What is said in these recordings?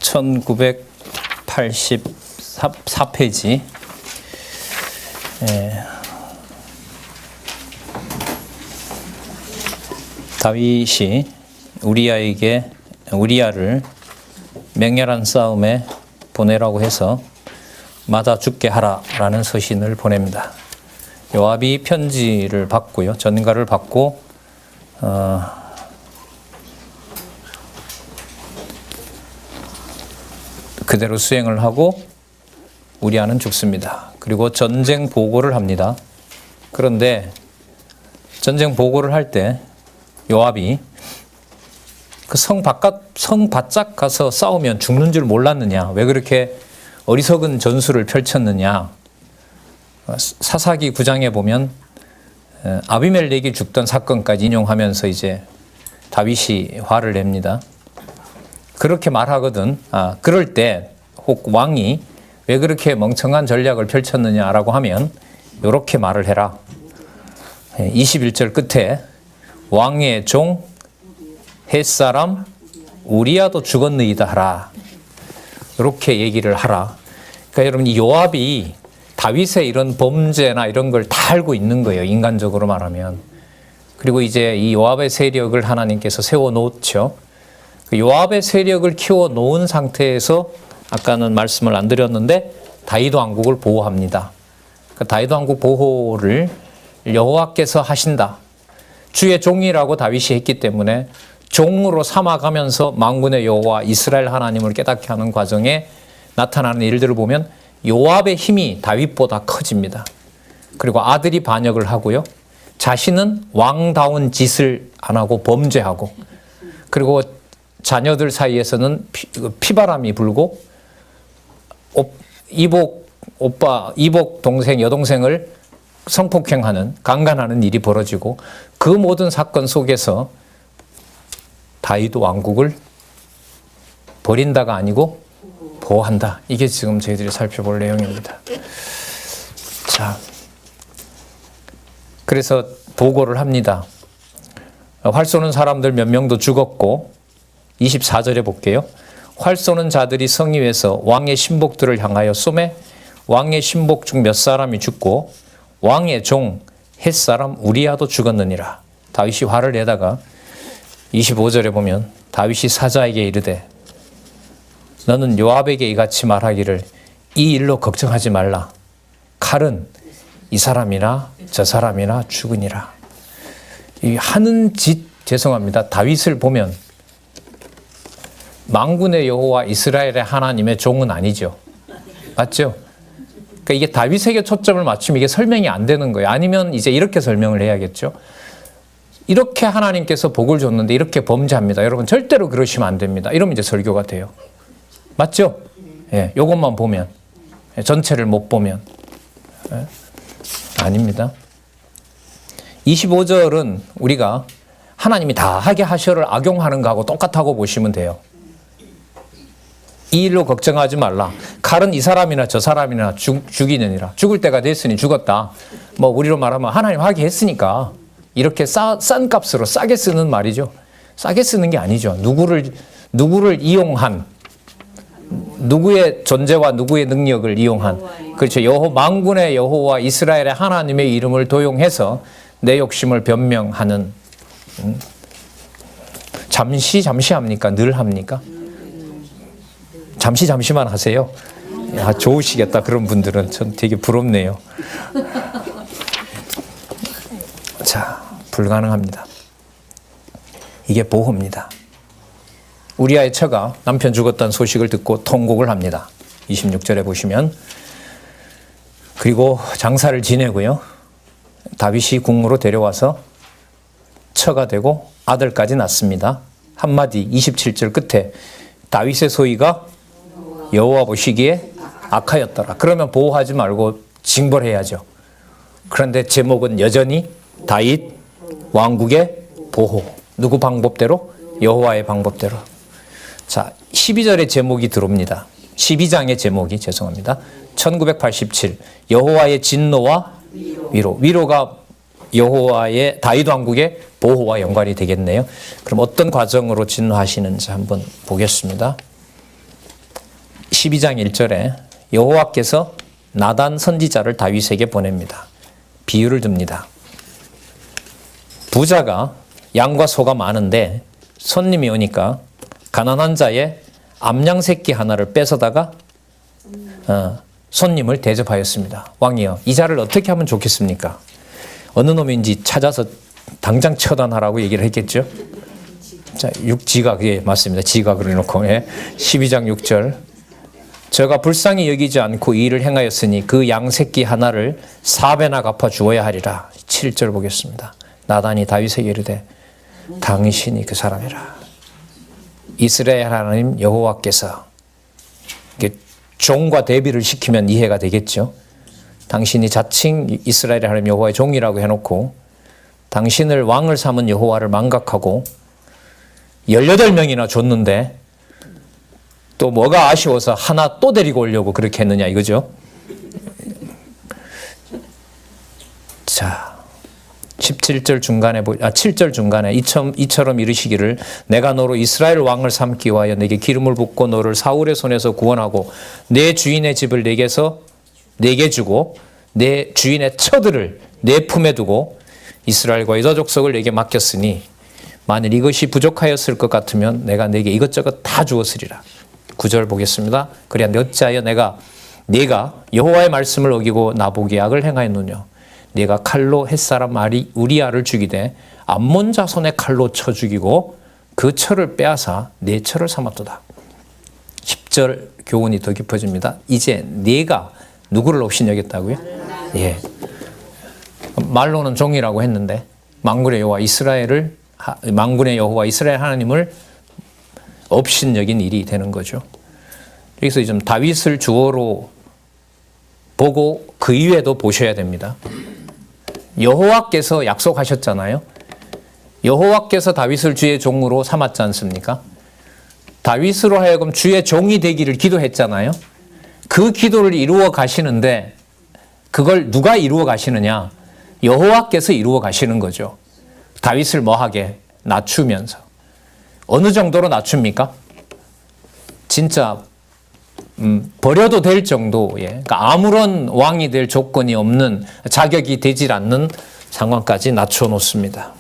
1984페이지. 다윗이 우리야를 맹렬한 싸움에 보내라고 해서 맞아 죽게 하라라는 서신을 보냅니다. 요압이 편지를 받고요, 전가를 받고 그대로 수행을 하고 우리야는 죽습니다. 그리고 전쟁 보고를 합니다. 그런데 전쟁 보고를 할 때 요압이 그 성 바짝 가서 싸우면 죽는 줄 몰랐느냐, 왜 그렇게 어리석은 전술을 펼쳤느냐. 사사기 9장에 보면 아비멜렉이 죽던 사건까지 인용하면서 이제 다윗이 화를 냅니다. 그렇게 말하거든. 그럴 때 혹 왕이 왜 그렇게 멍청한 전략을 펼쳤느냐라고 하면 이렇게 말을 해라. 21절 끝에 왕의 종 햇사람 우리야도 죽었느이다 하라. 이렇게 얘기를 하라. 그러니까 여러분, 이 요압이 다윗의 이런 범죄나 이런 걸 다 알고 있는 거예요, 인간적으로 말하면. 그리고 이제 이 요압의 세력을 하나님께서 세워놓죠. 그 요압의 세력을 키워놓은 상태에서 아까는 말씀을 안 드렸는데 다윗 왕국을 보호합니다. 그 다윗 왕국 보호를 여호와께서 하신다. 주의 종이라고 다윗이 했기 때문에 종으로 삼아가면서 만군의 여호와 이스라엘 하나님을 깨닫게 하는 과정에 나타나는 일들을 보면 요압의 힘이 다윗보다 커집니다. 그리고 아들이 반역을 하고요, 자신은 왕다운 짓을 안 하고 범죄하고, 그리고 자녀들 사이에서는 피바람이 불고 이복 동생, 여동생을 성폭행하는, 강간하는 일이 벌어지고, 그 모든 사건 속에서 다윗 왕국을 버린다가 아니고 보호한다. 이게 지금 저희들이 살펴볼 내용입니다. 자, 그래서 보고를 합니다. 활 쏘는 사람들 몇 명도 죽었고, 24절에 볼게요. 활 쏘는 자들이 성 위에서 왕의 신복들을 향하여 쏘매 왕의 신복 중 몇 사람이 죽고 왕의 종 햇사람 우리야도 죽었느니라. 다윗이 화를 내다가 25절에 보면 다윗이 사자에게 이르되 너는 요압에게 이같이 말하기를 이 일로 걱정하지 말라. 칼은 이 사람이나 저 사람이나 죽으니라. 이 하는 짓, 죄송합니다, 다윗을 보면 만군의 여호와 이스라엘의 하나님의 종은 아니죠. 맞죠? 그러니까 이게 다윗에게 초점을 맞추면 이게 설명이 안 되는 거예요. 아니면 이제 이렇게 설명을 해야겠죠. 이렇게 하나님께서 복을 줬는데 이렇게 범죄합니다. 여러분 절대로 그러시면 안 됩니다. 이러면 이제 설교가 돼요. 맞죠? 예, 요것만 보면, 전체를 못 보면. 아닙니다. 25절은 우리가 하나님이 다 하게 하셔를 악용하는 거하고 똑같다고 보시면 돼요. 이 일로 걱정하지 말라. 칼은 이 사람이나 저 사람이나 죽이느니라. 죽을 때가 됐으니 죽었다. 뭐 우리로 말하면 하나님 하게 했으니까 이렇게 싼 값으로 싸게 쓰는 말이죠. 싸게 쓰는 게 아니죠. 누구를 이용한, 누구의 존재와 누구의 능력을 이용한, 그렇죠. 만군의 여호와 이스라엘의 하나님의 이름을 도용해서 내 욕심을 변명하는. 잠시 합니까? 늘 합니까? 잠시만 하세요. 좋으시겠다. 그런 분들은 전 되게 부럽네요. 자, 불가능합니다. 이게 보호입니다. 우리아의 처가 남편 죽었다는 소식을 듣고 통곡을 합니다. 26절에 보시면. 그리고 장사를 지내고요, 다윗이 궁으로 데려와서 처가 되고 아들까지 낳습니다. 한마디 27절 끝에 다윗의 소위가 여호와 보시기에 악하였더라. 그러면 보호하지 말고 징벌해야죠. 그런데 제목은 여전히 다윗 왕국의 보호. 누구 방법대로? 여호와의 방법대로. 자, 12절의 제목이 들어옵니다. 12장의 제목이, 죄송합니다. 1987 여호와의 진노와 위로. 위로가 여호와의 다윗 왕국의 보호와 연관이 되겠네요. 그럼 어떤 과정으로 진노하시는지 한번 보겠습니다. 12장 1절에 여호와께서 나단 선지자를 다윗에게 보냅니다. 비유를 듭니다. 부자가 양과 소가 많은데 손님이 오니까 가난한 자의 암양 새끼 하나를 뺏어다가 손님을 대접하였습니다. 왕이여, 이 자를 어떻게 하면 좋겠습니까? 어느 놈인지 찾아서 당장 처단하라고 얘기를 했겠죠. 자, 지각, 예, 맞습니다. 지각을 해놓고, 예. 12장 6절. 저가 불쌍히 여기지 않고 이 일을 행하였으니 그 양 새끼 하나를 4배나 갚아 주어야 하리라. 7절 보겠습니다. 나단이 다윗에게 이르되 당신이 그 사람이라. 이스라엘 하나님 여호와께서, 종과 대비를 시키면 이해가 되겠죠. 당신이 자칭 이스라엘 하나님 여호와의 종이라고 해놓고 당신을 왕을 삼은 여호와를 망각하고 18명이나 줬는데 또 뭐가 아쉬워서 하나 또 데리고 오려고 그렇게 했느냐 이거죠. 자, 7절 중간에 이처럼 이르시기를 내가 너로 이스라엘 왕을 삼기 위하여 내게 기름을 붓고 너를 사울의 손에서 구원하고 내 주인의 집을 내게 주고 내 주인의 처들을 내 품에 두고 이스라엘과 유다 족속을 내게 맡겼으니 만일 이것이 부족하였을 것 같으면 내가 내게 이것저것 다 주었으리라. 9절 보겠습니다. 그래야 어찌하여 네가 여호와의 말씀을 어기고 나보기 악을 행하였느냐. 네가 칼로 햇사람 우리아를 죽이되 암몬 자손의 칼로 쳐 죽이고 그 철을 빼앗아 내 철을 삼았도다. 10절 교훈이 더 깊어집니다. 이제 네가 누구를 업신여겼다고요? 예. 말로는 종이라고 했는데 만군의 여호와 이스라엘 하나님을 업신여긴 일이 되는 거죠. 여기서 좀 다윗을 주어로 보고 그 이외에도 보셔야 됩니다. 여호와께서 약속하셨잖아요. 여호와께서 다윗을 주의 종으로 삼았지 않습니까? 다윗으로 하여금 주의 종이 되기를 기도했잖아요. 그 기도를 이루어 가시는데 그걸 누가 이루어 가시느냐? 여호와께서 이루어 가시는 거죠. 다윗을 뭐하게? 낮추면서. 어느 정도로 낮춥니까? 진짜 버려도 될 정도의, 그러니까 아무런 왕이 될 조건이 없는, 자격이 되질 않는 상황까지 낮춰 놓습니다.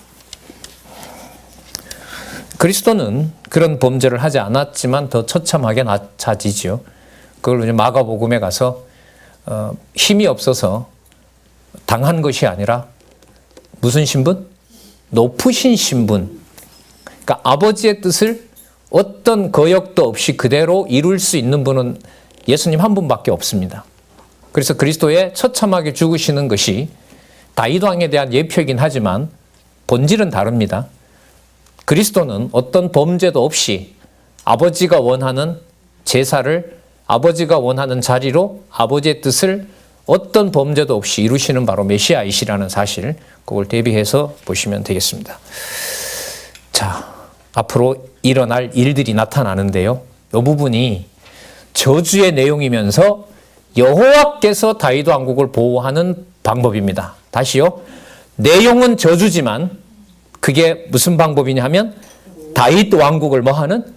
그리스도는 그런 범죄를 하지 않았지만 더 처참하게 낮아지죠. 그걸 이제 마가복음에 가서 힘이 없어서 당한 것이 아니라 무슨 신분? 높으신 신분. 그러니까 아버지의 뜻을 어떤 거역도 없이 그대로 이룰 수 있는 분은 예수님 한 분밖에 없습니다. 그래서 그리스도의 처참하게 죽으시는 것이 다윗 왕에 대한 예표이긴 하지만 본질은 다릅니다. 그리스도는 어떤 범죄도 없이 아버지가 원하는 제사를 아버지가 원하는 자리로 아버지의 뜻을 어떤 범죄도 없이 이루시는 바로 메시아이시라는 사실, 그걸 대비해서 보시면 되겠습니다. 자, 앞으로 일어날 일들이 나타나는데요. 이 부분이 저주의 내용이면서 여호와께서 다윗 왕국을 보호하는 방법입니다. 다시요. 내용은 저주지만 그게 무슨 방법이냐 하면 다윗 왕국을 뭐하는?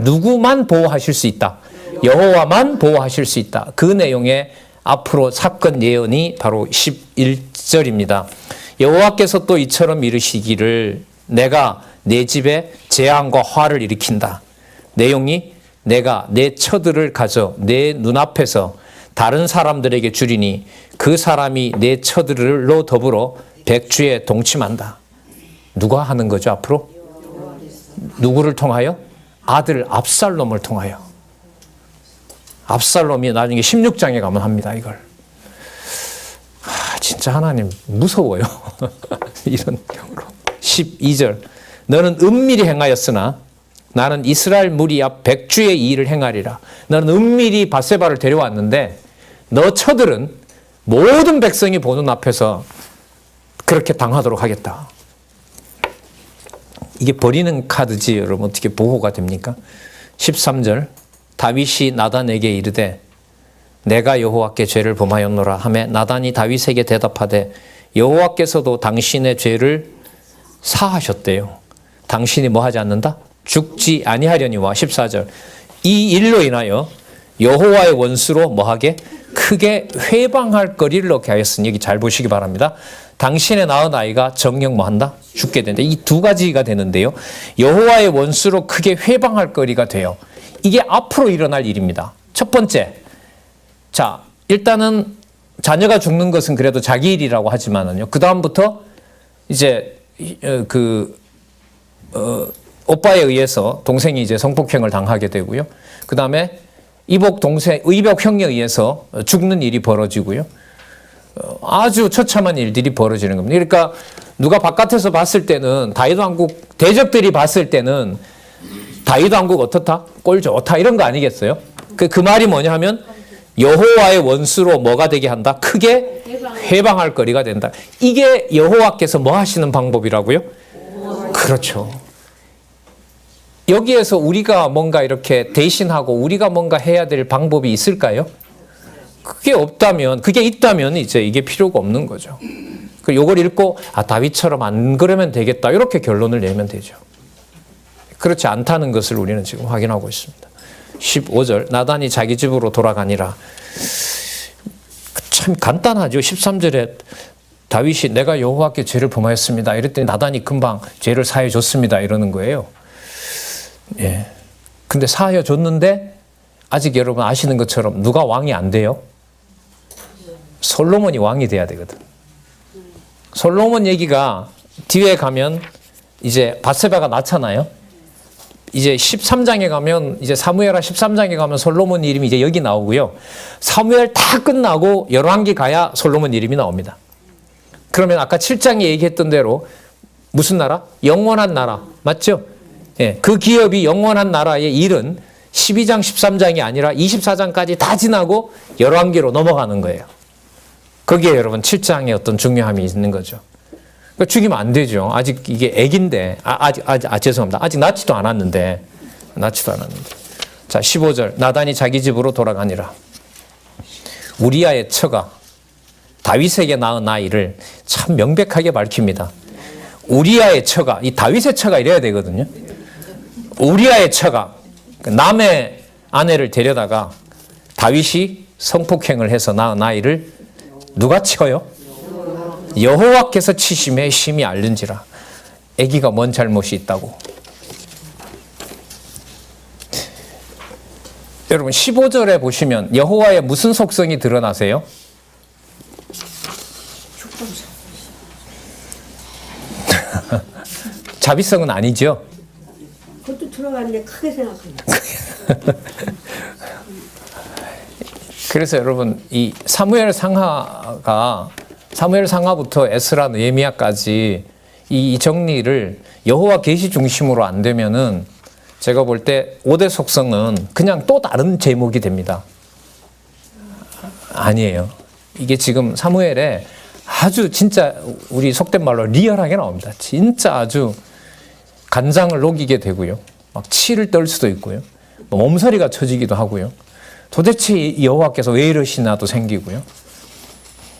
누구만 보호하실 수 있다. 여호와만 보호하실 수 있다. 그 내용의 앞으로 사건 예언이 바로 11절입니다. 여호와께서 또 이처럼 이르시기를 내가 내 집에 재앙과 화를 일으킨다. 내용이 내가 내 처들을 가져 내 눈앞에서 다른 사람들에게 주리니 그 사람이 내 처들로 더불어 백주에 동침한다. 누가 하는 거죠 앞으로? 누구를 통하여? 아들 압살롬을 통하여. 압살롬이 나중에 16장에 가면 합니다 이걸. 진짜 하나님 무서워요. 이런 경우로. 12절 너는 은밀히 행하였으나 나는 이스라엘 무리 앞 백주의 이 일을 행하리라. 너는 은밀히 밧세바를 데려왔는데 너 처들은 모든 백성이 보는 앞에서 그렇게 당하도록 하겠다. 이게 버리는 카드지 여러분. 어떻게 보호가 됩니까? 13절 다윗이 나단에게 이르되 내가 여호와께 죄를 범하였노라 하매 나단이 다윗에게 대답하되 여호와께서도 당신의 죄를 사하셨대요. 당신이 뭐 하지 않는다? 죽지 아니하려니와. 14절 이 일로 인하여 여호와의 원수로 뭐하게? 크게 회방할 거리를 넣게 하였으니, 여기 잘 보시기 바랍니다. 당신의 낳은 아이가 정녕 뭐한다? 죽게 된다. 이 두 가지가 되는데요. 여호와의 원수로 크게 회방할 거리가 돼요. 이게 앞으로 일어날 일입니다. 첫 번째, 자, 일단은 자녀가 죽는 것은 그래도 자기 일이라고 하지만은요. 그 다음부터 이제 오빠에 의해서 동생이 이제 성폭행을 당하게 되고요. 그 다음에 이복 형에 의해서 죽는 일이 벌어지고요. 아주 처참한 일들이 벌어지는 겁니다. 그러니까 누가 바깥에서 봤을 때는 다윗 왕국 대적들이 봤을 때는 다윗 왕국 어떻다? 꼴 좋다 이런 거 아니겠어요? 그 말이 뭐냐 하면 여호와의 원수로 뭐가 되게 한다? 크게 회방할 거리가 된다. 이게 여호와께서 뭐 하시는 방법이라고요? 그렇죠. 여기에서 우리가 뭔가 이렇게 대신하고 우리가 뭔가 해야 될 방법이 있을까요? 그게 있다면 이제 이게 필요가 없는 거죠. 요걸 읽고 다윗처럼 안 그러면 되겠다 이렇게 결론을 내면 되죠. 그렇지 않다는 것을 우리는 지금 확인하고 있습니다. 15절 나단이 자기 집으로 돌아가니라. 참 간단하죠. 13절에 다윗이 내가 여호와께 죄를 범하였습니다. 이랬더니 나단이 금방 죄를 사해 줬습니다. 이러는 거예요. 예. 근데 사하여 줬는데 아직 여러분 아시는 것처럼 누가 왕이 안 돼요? 솔로몬이 왕이 돼야 되거든. 솔로몬 얘기가 뒤에 가면 이제 밧세바가 낳잖아요. 이제 13장에 가면 이제 사무엘하 13장에 가면 솔로몬 이름이 이제 여기 나오고요. 사무엘 다 끝나고 열왕기 가야 솔로몬 이름이 나옵니다. 그러면 아까 7장에 얘기했던 대로 무슨 나라? 영원한 나라. 맞죠? 예, 그 기업이 영원한 나라의 일은 12장, 13장이 아니라 24장까지 다 지나고 열왕기로 넘어가는 거예요. 거기에 여러분 7장에 어떤 중요함이 있는 거죠. 그러니까 죽이면 안 되죠. 아직 이게 애기인데, 죄송합니다. 아직 낳지도 않았는데. 자, 15절. 나단이 자기 집으로 돌아가니라. 우리아의 처가 다윗에게 낳은 아이를 참 명백하게 밝힙니다. 우리아의 처가, 이 다윗의 처가 이래야 되거든요. 우리아의 처가 남의 아내를 데려다가 다윗이 성폭행을 해서 낳은 아이를 누가 치어요? 여호와께서 치심에 심히 앓는지라. 아기가 뭔 잘못이 있다고. 여러분 15절에 보시면 여호와의 무슨 속성이 드러나세요? 자비성은 아니죠. 그것도 들어갔는데 크게 생각합니다. 그래서 여러분 이 사무엘 상하부터 에스라 느헤미야까지 이 정리를 여호와 계시 중심으로 안 되면은 제가 볼 때 5대 속성은 그냥 또 다른 제목이 됩니다. 아니에요. 이게 지금 사무엘에 아주 진짜 우리 속된 말로 리얼하게 나옵니다. 진짜 아주 간장을 녹이게 되고요. 막 치를 떨 수도 있고요. 몸서리가 쳐지기도 하고요. 도대체 여호와께서 왜 이러시나도 생기고요.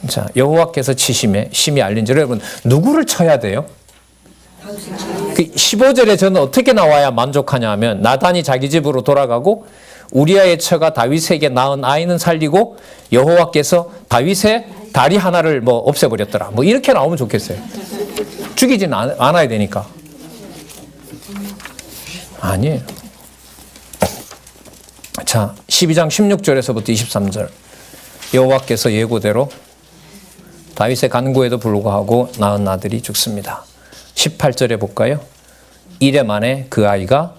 자, 여호와께서 치심에 심히 알린지. 여러분 누구를 쳐야 돼요? 15절에 저는 어떻게 나와야 만족하냐 하면 나단이 자기 집으로 돌아가고 우리아의 처가 다윗에게 낳은 아이는 살리고 여호와께서 다윗의 다리 하나를 없애버렸더라. 이렇게 나오면 좋겠어요. 죽이지는 않아야 되니까. 아니에요. 자, 12장 16절에서부터 23절. 여호와께서 예고대로 다윗의 간구에도 불구하고 낳은 아들이 죽습니다. 18절에 볼까요? 이래 만에 그 아이가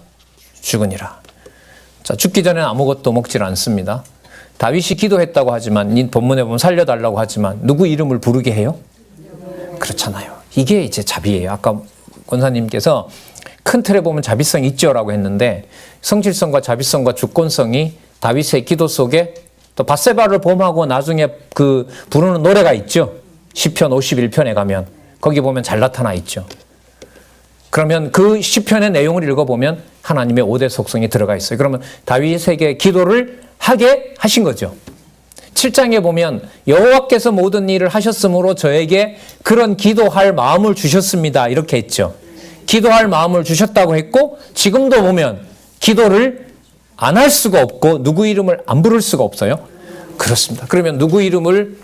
죽으니라. 자, 죽기 전에는 아무것도 먹질 않습니다. 다윗이 기도했다고 하지만 이 본문에 보면 살려달라고 하지만 누구 이름을 부르게 해요? 그렇잖아요. 이게 이제 자비예요. 아까 권사님께서 큰 틀에 보면 자비성이 있죠라고 했는데 성실성과 자비성과 주권성이 다윗의 기도 속에 또 밧세바를 범하고 나중에 그 부르는 노래가 있죠. 시편 51편에 가면 거기 보면 잘 나타나 있죠. 그러면 그 시편의 내용을 읽어보면 하나님의 5대 속성이 들어가 있어요. 그러면 다윗에게 기도를 하게 하신 거죠. 7장에 보면 여호와께서 모든 일을 하셨으므로 저에게 그런 기도할 마음을 주셨습니다. 이렇게 했죠. 기도할 마음을 주셨다고 했고 지금도 보면 기도를 안 할 수가 없고 누구 이름을 안 부를 수가 없어요? 그렇습니다. 그러면 누구 이름을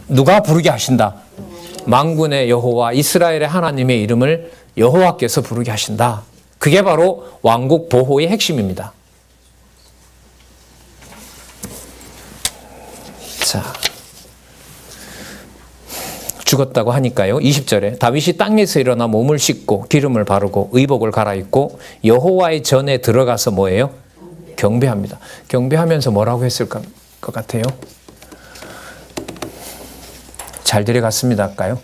누가 부르게 하신다? 만군의 여호와 이스라엘의 하나님의 이름을 여호와께서 부르게 하신다. 그게 바로 왕국 보호의 핵심입니다. 자, 죽었다고 하니까요. 20절에 다윗이 땅에서 일어나 몸을 씻고 기름을 바르고 의복을 갈아입고 여호와의 전에 들어가서 뭐예요? 경배합니다. 경배하면서 뭐라고 했을 것 같아요? 잘 데려갔습니다 할까요?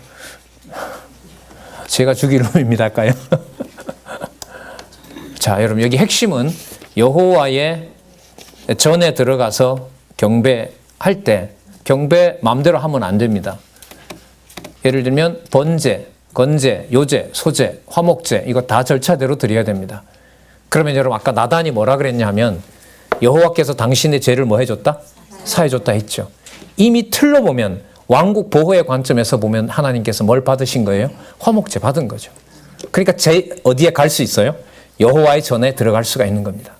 제가 죽일 놈입니다 할까요? 자, 여러분 여기 핵심은 여호와의 전에 들어가서 경배할 때 경배 마음대로 하면 안 됩니다. 예를 들면 번제, 건제, 요제, 소제, 화목제 이거 다 절차대로 드려야 됩니다. 그러면 여러분 아까 나단이 뭐라 그랬냐 하면 여호와께서 당신의 죄를 뭐 해줬다? 사해줬다 했죠. 이미 틀로 보면 왕국 보호의 관점에서 보면 하나님께서 뭘 받으신 거예요? 화목제 받은 거죠. 그러니까 어디에 갈 수 있어요? 여호와의 전에 들어갈 수가 있는 겁니다.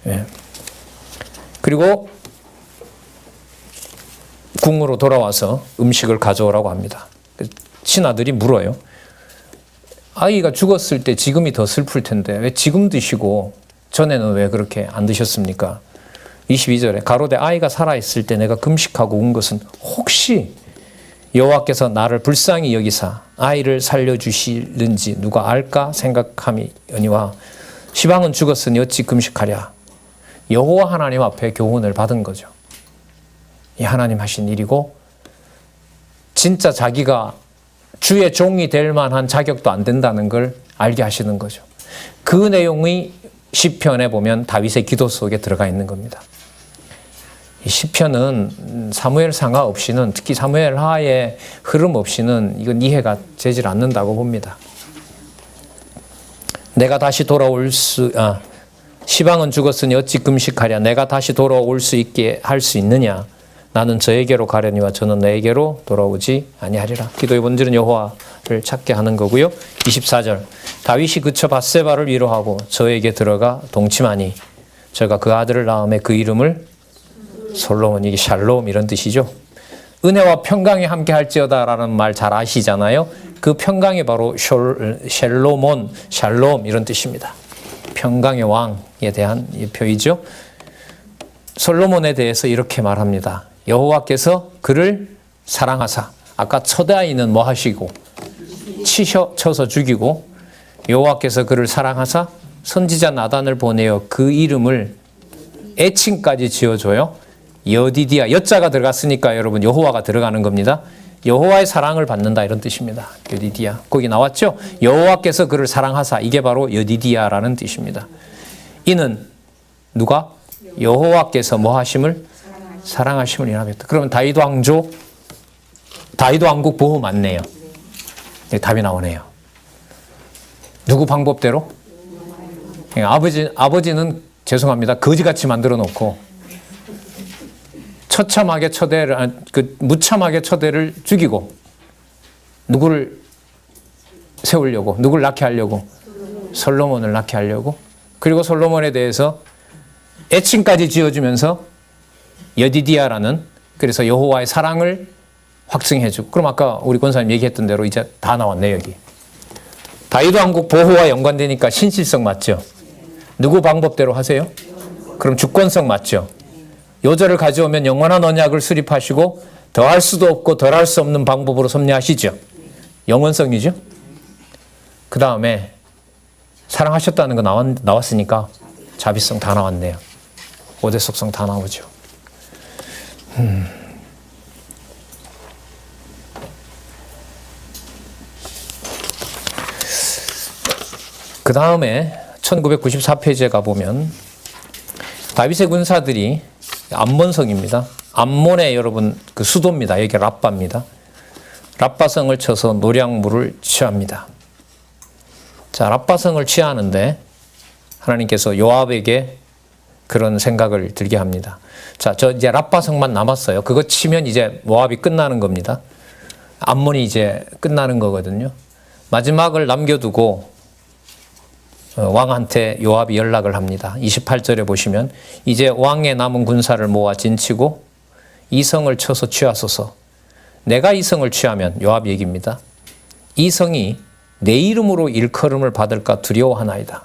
예. 그리고 궁으로 돌아와서 음식을 가져오라고 합니다. 신하들이 물어요. 아이가 죽었을 때 지금이 더 슬플 텐데 왜 지금 드시고 전에는 왜 그렇게 안 드셨습니까? 22절에 가로되 아이가 살아있을 때 내가 금식하고 운 것은 혹시 여호와께서 나를 불쌍히 여기사 아이를 살려주시는지 누가 알까 생각함이니와 시방은 죽었으니 어찌 금식하랴. 여호와 하나님 앞에 교훈을 받은 거죠. 이 하나님 하신 일이고 진짜 자기가 주의 종이 될 만한 자격도 안 된다는 걸 알게 하시는 거죠. 그 내용이 시편에 보면 다윗의 기도 속에 들어가 있는 겁니다. 이 시편은 사무엘 상하 없이는 특히 사무엘 하의 흐름 없이는 이건 이해가 되질 않는다고 봅니다. 내가 다시 돌아올 시방은 죽었으니 어찌 금식하랴. 내가 다시 돌아올 수 있게 할 수 있느냐. 나는 저에게로 가려니와 저는 내게로 돌아오지 아니하리라. 기도의 본질은 여호와를 찾게 하는 거고요. 24절 다윗이 그쳐 밧세바를 위로하고 저에게 들어가 동침하니 저가 그 아들을 낳음에 그 이름을 솔로몬, 이게 샬롬 이런 뜻이죠. 은혜와 평강이 함께 할지어다라는 말 잘 아시잖아요. 그 평강이 바로 샬롬 이런 뜻입니다. 평강의 왕에 대한 표이죠. 솔로몬에 대해서 이렇게 말합니다. 여호와께서 그를 사랑하사 아까 첫아이는 뭐 하시고 쳐서 죽이고 여호와께서 그를 사랑하사 선지자 나단을 보내어 그 이름을 애칭까지 지어줘요. 여디디아, 여자가 들어갔으니까 여러분 여호와가 들어가는 겁니다. 여호와의 사랑을 받는다 이런 뜻입니다. 여디디아 거기 나왔죠. 여호와께서 그를 사랑하사 이게 바로 여디디아라는 뜻입니다. 이는 누가? 여호와께서 뭐 하심을? 사랑하심을 인하였다. 그러면 다윗 왕국 보호 맞네요. 네, 답이 나오네요. 누구 방법대로? 아버지는 죄송합니다. 거지같이 만들어 놓고 무참하게 처대를 죽이고 누구를 세우려고, 누구를 낳게 하려고? 솔로몬을 낳게 하려고. 그리고 솔로몬에 대해서 애칭까지 지어주면서 여디디아라는 그래서 여호와의 사랑을 확증해주고. 그럼 아까 우리 권사님 얘기했던 대로 이제 다 나왔네 여기. 다윗 왕국 보호와 연관되니까 신실성 맞죠? 누구 방법대로 하세요? 그럼 주권성 맞죠? 요절을 가져오면 영원한 언약을 수립하시고 더할 수도 없고 덜할 수 없는 방법으로 섭리하시죠. 영원성이죠. 그 다음에 사랑하셨다는 거 나왔으니까 자비성 다 나왔네요. 오대 속성 다 나오죠. 그 다음에 1994페이지에 가보면 다윗의 군사들이 암몬성입니다. 암몬의 여러분 그 수도입니다. 여기 랍바입니다. 랍바성을 쳐서 노량물을 취합니다. 자, 랍바성을 취하는데 하나님께서 요압에게 그런 생각을 들게 합니다. 자, 저 이제 랍바성만 남았어요. 그거 치면 이제 모압이 끝나는 겁니다. 암몬이 이제 끝나는 거거든요. 마지막을 남겨두고 왕한테 요압이 연락을 합니다. 28절에 보시면 이제 왕의 남은 군사를 모아 진치고 이 성을 쳐서 취하소서. 내가 이 성을 취하면 요압 얘기입니다. 이 성이 내 이름으로 일컬음을 받을까 두려워하나이다.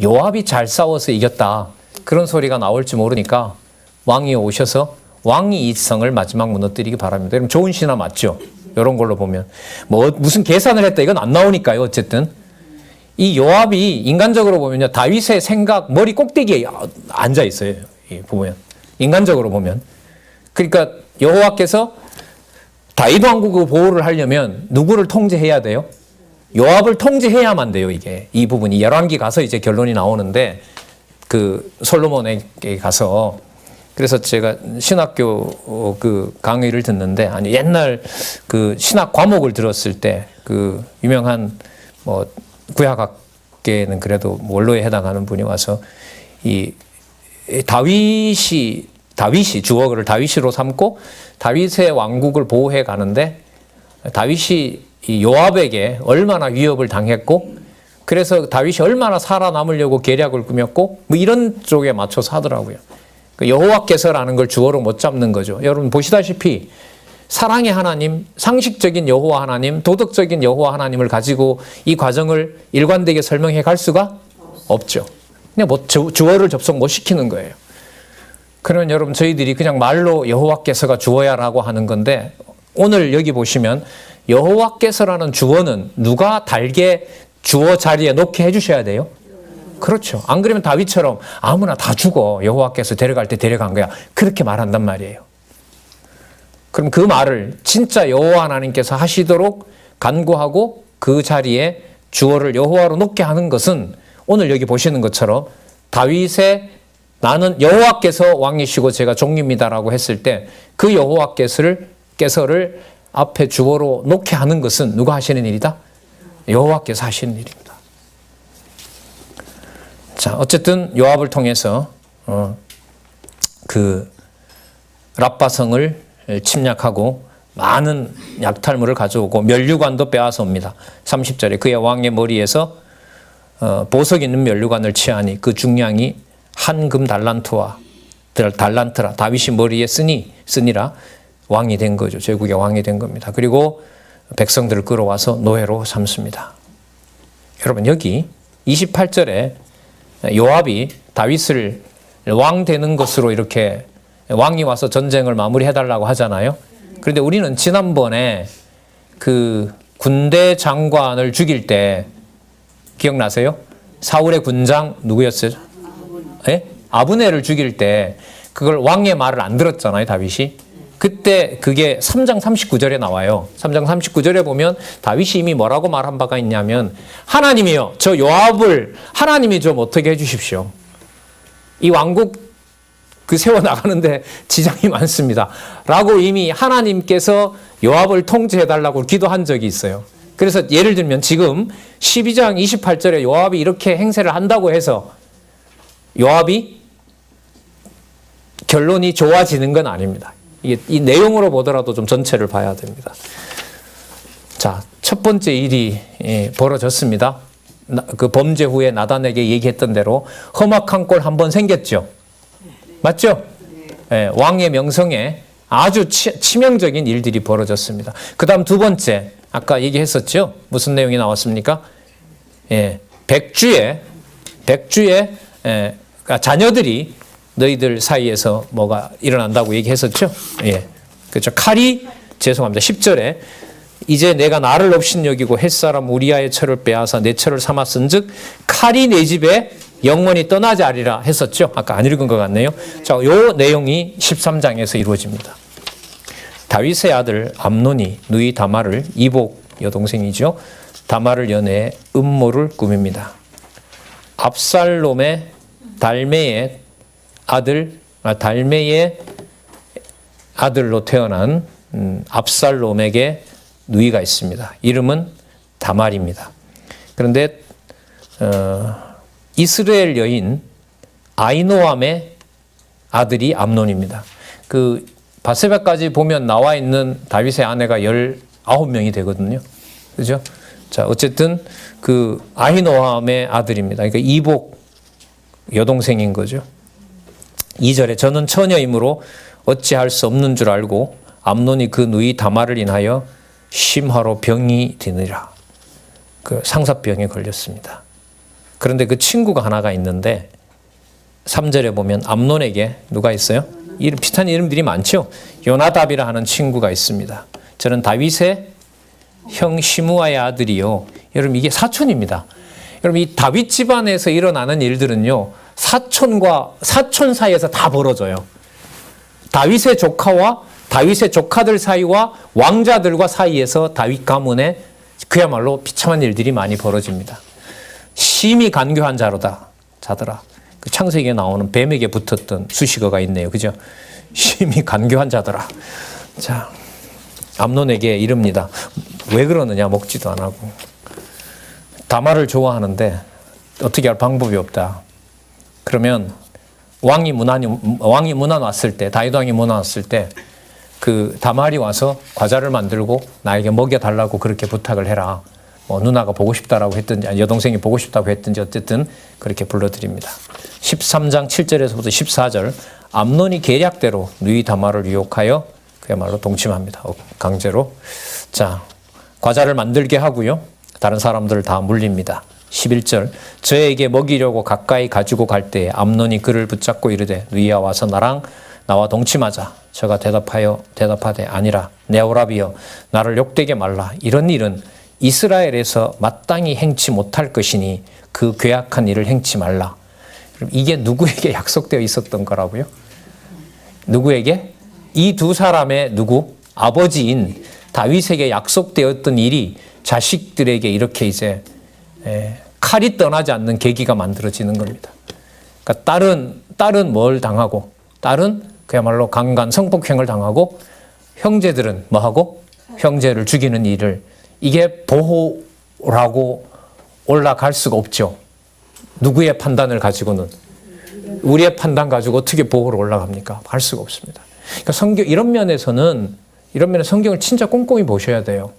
요압이 잘 싸워서 이겼다. 그런 소리가 나올지 모르니까 왕이 오셔서 왕이 이 성을 마지막 무너뜨리기 바랍니다. 그럼 좋은 신화 맞죠? 이런 걸로 보면 뭐 무슨 계산을 했다 이건 안 나오니까요. 어쨌든 이 요압이 인간적으로 보면요, 다윗의 생각 머리 꼭대기에 앉아 있어요. 보면 인간적으로 보면. 그러니까 여호와께서 다윗 왕국의 보호를 하려면 누구를 통제해야 돼요? 요압을 통제해야만 돼요. 이게 이 부분이 열왕기 가서 이제 결론이 나오는데 그 솔로몬에게 가서. 그래서 제가 신학교 그 강의를 듣는데, 아니 옛날 그 신학 과목을 들었을 때 그 유명한 뭐 구약학계는 그래도 원로에 해당하는 분이 와서 이 다윗이 주어를 다윗으로 삼고 다윗의 왕국을 보호해 가는데 다윗이 이 요압에게 얼마나 위협을 당했고 그래서 다윗이 얼마나 살아남으려고 계략을 꾸몄고 뭐 이런 쪽에 맞춰서 하더라고요. 여호와께서라는 걸 주어로 못 잡는 거죠. 여러분 보시다시피 사랑의 하나님, 상식적인 여호와 하나님, 도덕적인 여호와 하나님을 가지고 이 과정을 일관되게 설명해 갈 수가 없죠. 그냥 뭐 주어를 접속 못 시키는 거예요. 그러면 여러분 저희들이 그냥 말로 여호와께서가 주어야라고 하는 건데 오늘 여기 보시면 여호와께서라는 주어는 누가 달게 주어 자리에 놓게 해주셔야 돼요. 그렇죠. 안 그러면 다윗처럼 아무나 다 죽어. 여호와께서 데려갈 때 데려간 거야. 그렇게 말한단 말이에요. 그럼 그 말을 진짜 여호와 하나님께서 하시도록 간구하고 그 자리에 주어를 여호와로 놓게 하는 것은 오늘 여기 보시는 것처럼 다윗의 나는 여호와께서 왕이시고 제가 종입니다라고 했을 때 그 여호와께서를 앞에 주어로 놓게 하는 것은 누가 하시는 일이다? 여호와께서 하시는 일입니다. 자, 어쨌든 요압을 통해서 그 랍바성을 침략하고 많은 약탈물을 가져오고 멸류관도 빼앗아 옵니다. 30절에 그의 왕의 머리에서 보석 있는 멸류관을 취하니 그 중량이 한 금 달란트라 다윗이 머리에 쓰니라 왕이 된 거죠. 제국의 왕이 된 겁니다. 그리고 백성들을 끌어와서 노예로 삼습니다. 여러분 여기 28절에 요압이 다윗을 왕 되는 것으로 이렇게 왕이 와서 전쟁을 마무리해달라고 하잖아요. 그런데 우리는 지난번에 그 군대 장관을 죽일 때 기억나세요? 사울의 군장 누구였어요? 예? 아브넬을 죽일 때 그걸 왕의 말을 안 들었잖아요, 다윗이. 그때 그게 3장 39절에 나와요. 3장 39절에 보면 다윗이 이미 뭐라고 말한 바가 있냐면 하나님이요, 저 요압을 하나님이 좀 어떻게 해주십시오. 이 왕국 그 세워나가는데 지장이 많습니다. 라고 이미 하나님께서 요압을 통제해달라고 기도한 적이 있어요. 그래서 예를 들면 지금 12장 28절에 요압이 이렇게 행세를 한다고 해서 요압이 결론이 좋아지는 건 아닙니다. 이 내용으로 보더라도 좀 전체를 봐야 됩니다. 자, 첫 번째 일이 벌어졌습니다. 그 범죄 후에 나단에게 얘기했던 대로 험악한 꼴 한 번 생겼죠. 맞죠? 네, 왕의 명성에 아주 치명적인 일들이 벌어졌습니다. 그 다음 두 번째, 아까 얘기했었죠? 무슨 내용이 나왔습니까? 백주의 자녀들이 너희들 사이에서 뭐가 일어난다고 얘기했었죠? 그렇죠. 칼이, 죄송합니다. 10절에 이제 내가 나를 업신여기고 햇사람 우리아의 철을 빼앗아 내 철을 삼았은 즉 칼이 내 집에 영원히 떠나지 않으리라 했었죠. 아까 안 읽은 것 같네요. 자, 요 내용이 13장에서 이루어집니다. 다윗의 아들 암논이 누이 다말을 이복 여동생이죠. 다말을 연애해 음모를 꾸밉니다. 압살롬의 달메의 아들로 태어난 압살롬에게 누이가 있습니다. 이름은 다말입니다. 그런데 이스라엘 여인 아이노암의 아들이 암논입니다. 그 바세바까지 보면 나와 있는 다윗의 아내가 19명이 되거든요. 그죠? 자, 어쨌든 그 아히노함의 아들입니다. 그러니까 이복 여동생인 거죠. 2절에 저는 처녀이므로 어찌할 수 없는 줄 알고 암논이 그 누이 다말을 인하여 심화로 병이 드니라. 그 상사병에 걸렸습니다. 그런데 그 친구가 하나가 있는데 3절에 보면 암논에게 누가 있어요? 이름, 비슷한 이름들이 많죠. 요나답이라 하는 친구가 있습니다. 저는 다윗의 형 시므아의 아들이요. 여러분 이게 사촌입니다. 여러분 이 다윗 집안에서 일어나는 일들은요. 사촌과 사촌 사이에서 다 벌어져요. 다윗의 조카와 다윗의 조카들 사이와 왕자들과 사이에서 다윗 가문에 그야말로 비참한 일들이 많이 벌어집니다. 심히 간교한 자더라. 그 창세기에 나오는 뱀에게 붙었던 수식어가 있네요. 그죠? 심히 간교한 자더라. 자, 암논에게 이릅니다. 왜 그러느냐? 먹지도 안 하고. 다말을 좋아하는데 어떻게 할 방법이 없다. 그러면 왕이 문안 왔을 때, 다윗 왕이 문안 왔을 때 그 다말이 와서 과자를 만들고 나에게 먹여달라고 그렇게 부탁을 해라. 뭐 누나가 보고 싶다라고 했든지 여동생이 보고 싶다고 했든지 어쨌든 그렇게 불러드립니다. 13장 7절에서부터 14절 암논이 계략대로 누이 다말을 유혹하여 그야말로 동침합니다. 강제로. 자, 과자를 만들게 하고요. 다른 사람들을 다 물립니다. 11절 저에게 먹이려고 가까이 가지고 갈 때에 암논이 그를 붙잡고 이르되 누이야 와서 나와 동침하자. 저가 대답하되 아니라 내 오라비여 나를 욕되게 말라. 이런 일은 이스라엘에서 마땅히 행치 못할 것이니 그 괴악한 일을 행치 말라. 그럼 이게 누구에게 약속되어 있었던 거라고요? 누구에게? 이 두 사람의 아버지인 다윗에게 약속되었던 일이 자식들에게 이렇게 이제 칼이 떠나지 않는 계기가 만들어지는 겁니다. 그러니까 딸은 뭘 당하고 딸은 그야말로 강간 성폭행을 당하고 형제들은 뭐하고? 형제를 죽이는 일을 이게 보호라고 올라갈 수가 없죠. 누구의 판단을 가지고는 우리의 판단 가지고 어떻게 보호로 올라갑니까? 할 수가 없습니다. 그러니까 이런 면에 성경을 진짜 꼼꼼히 보셔야 돼요.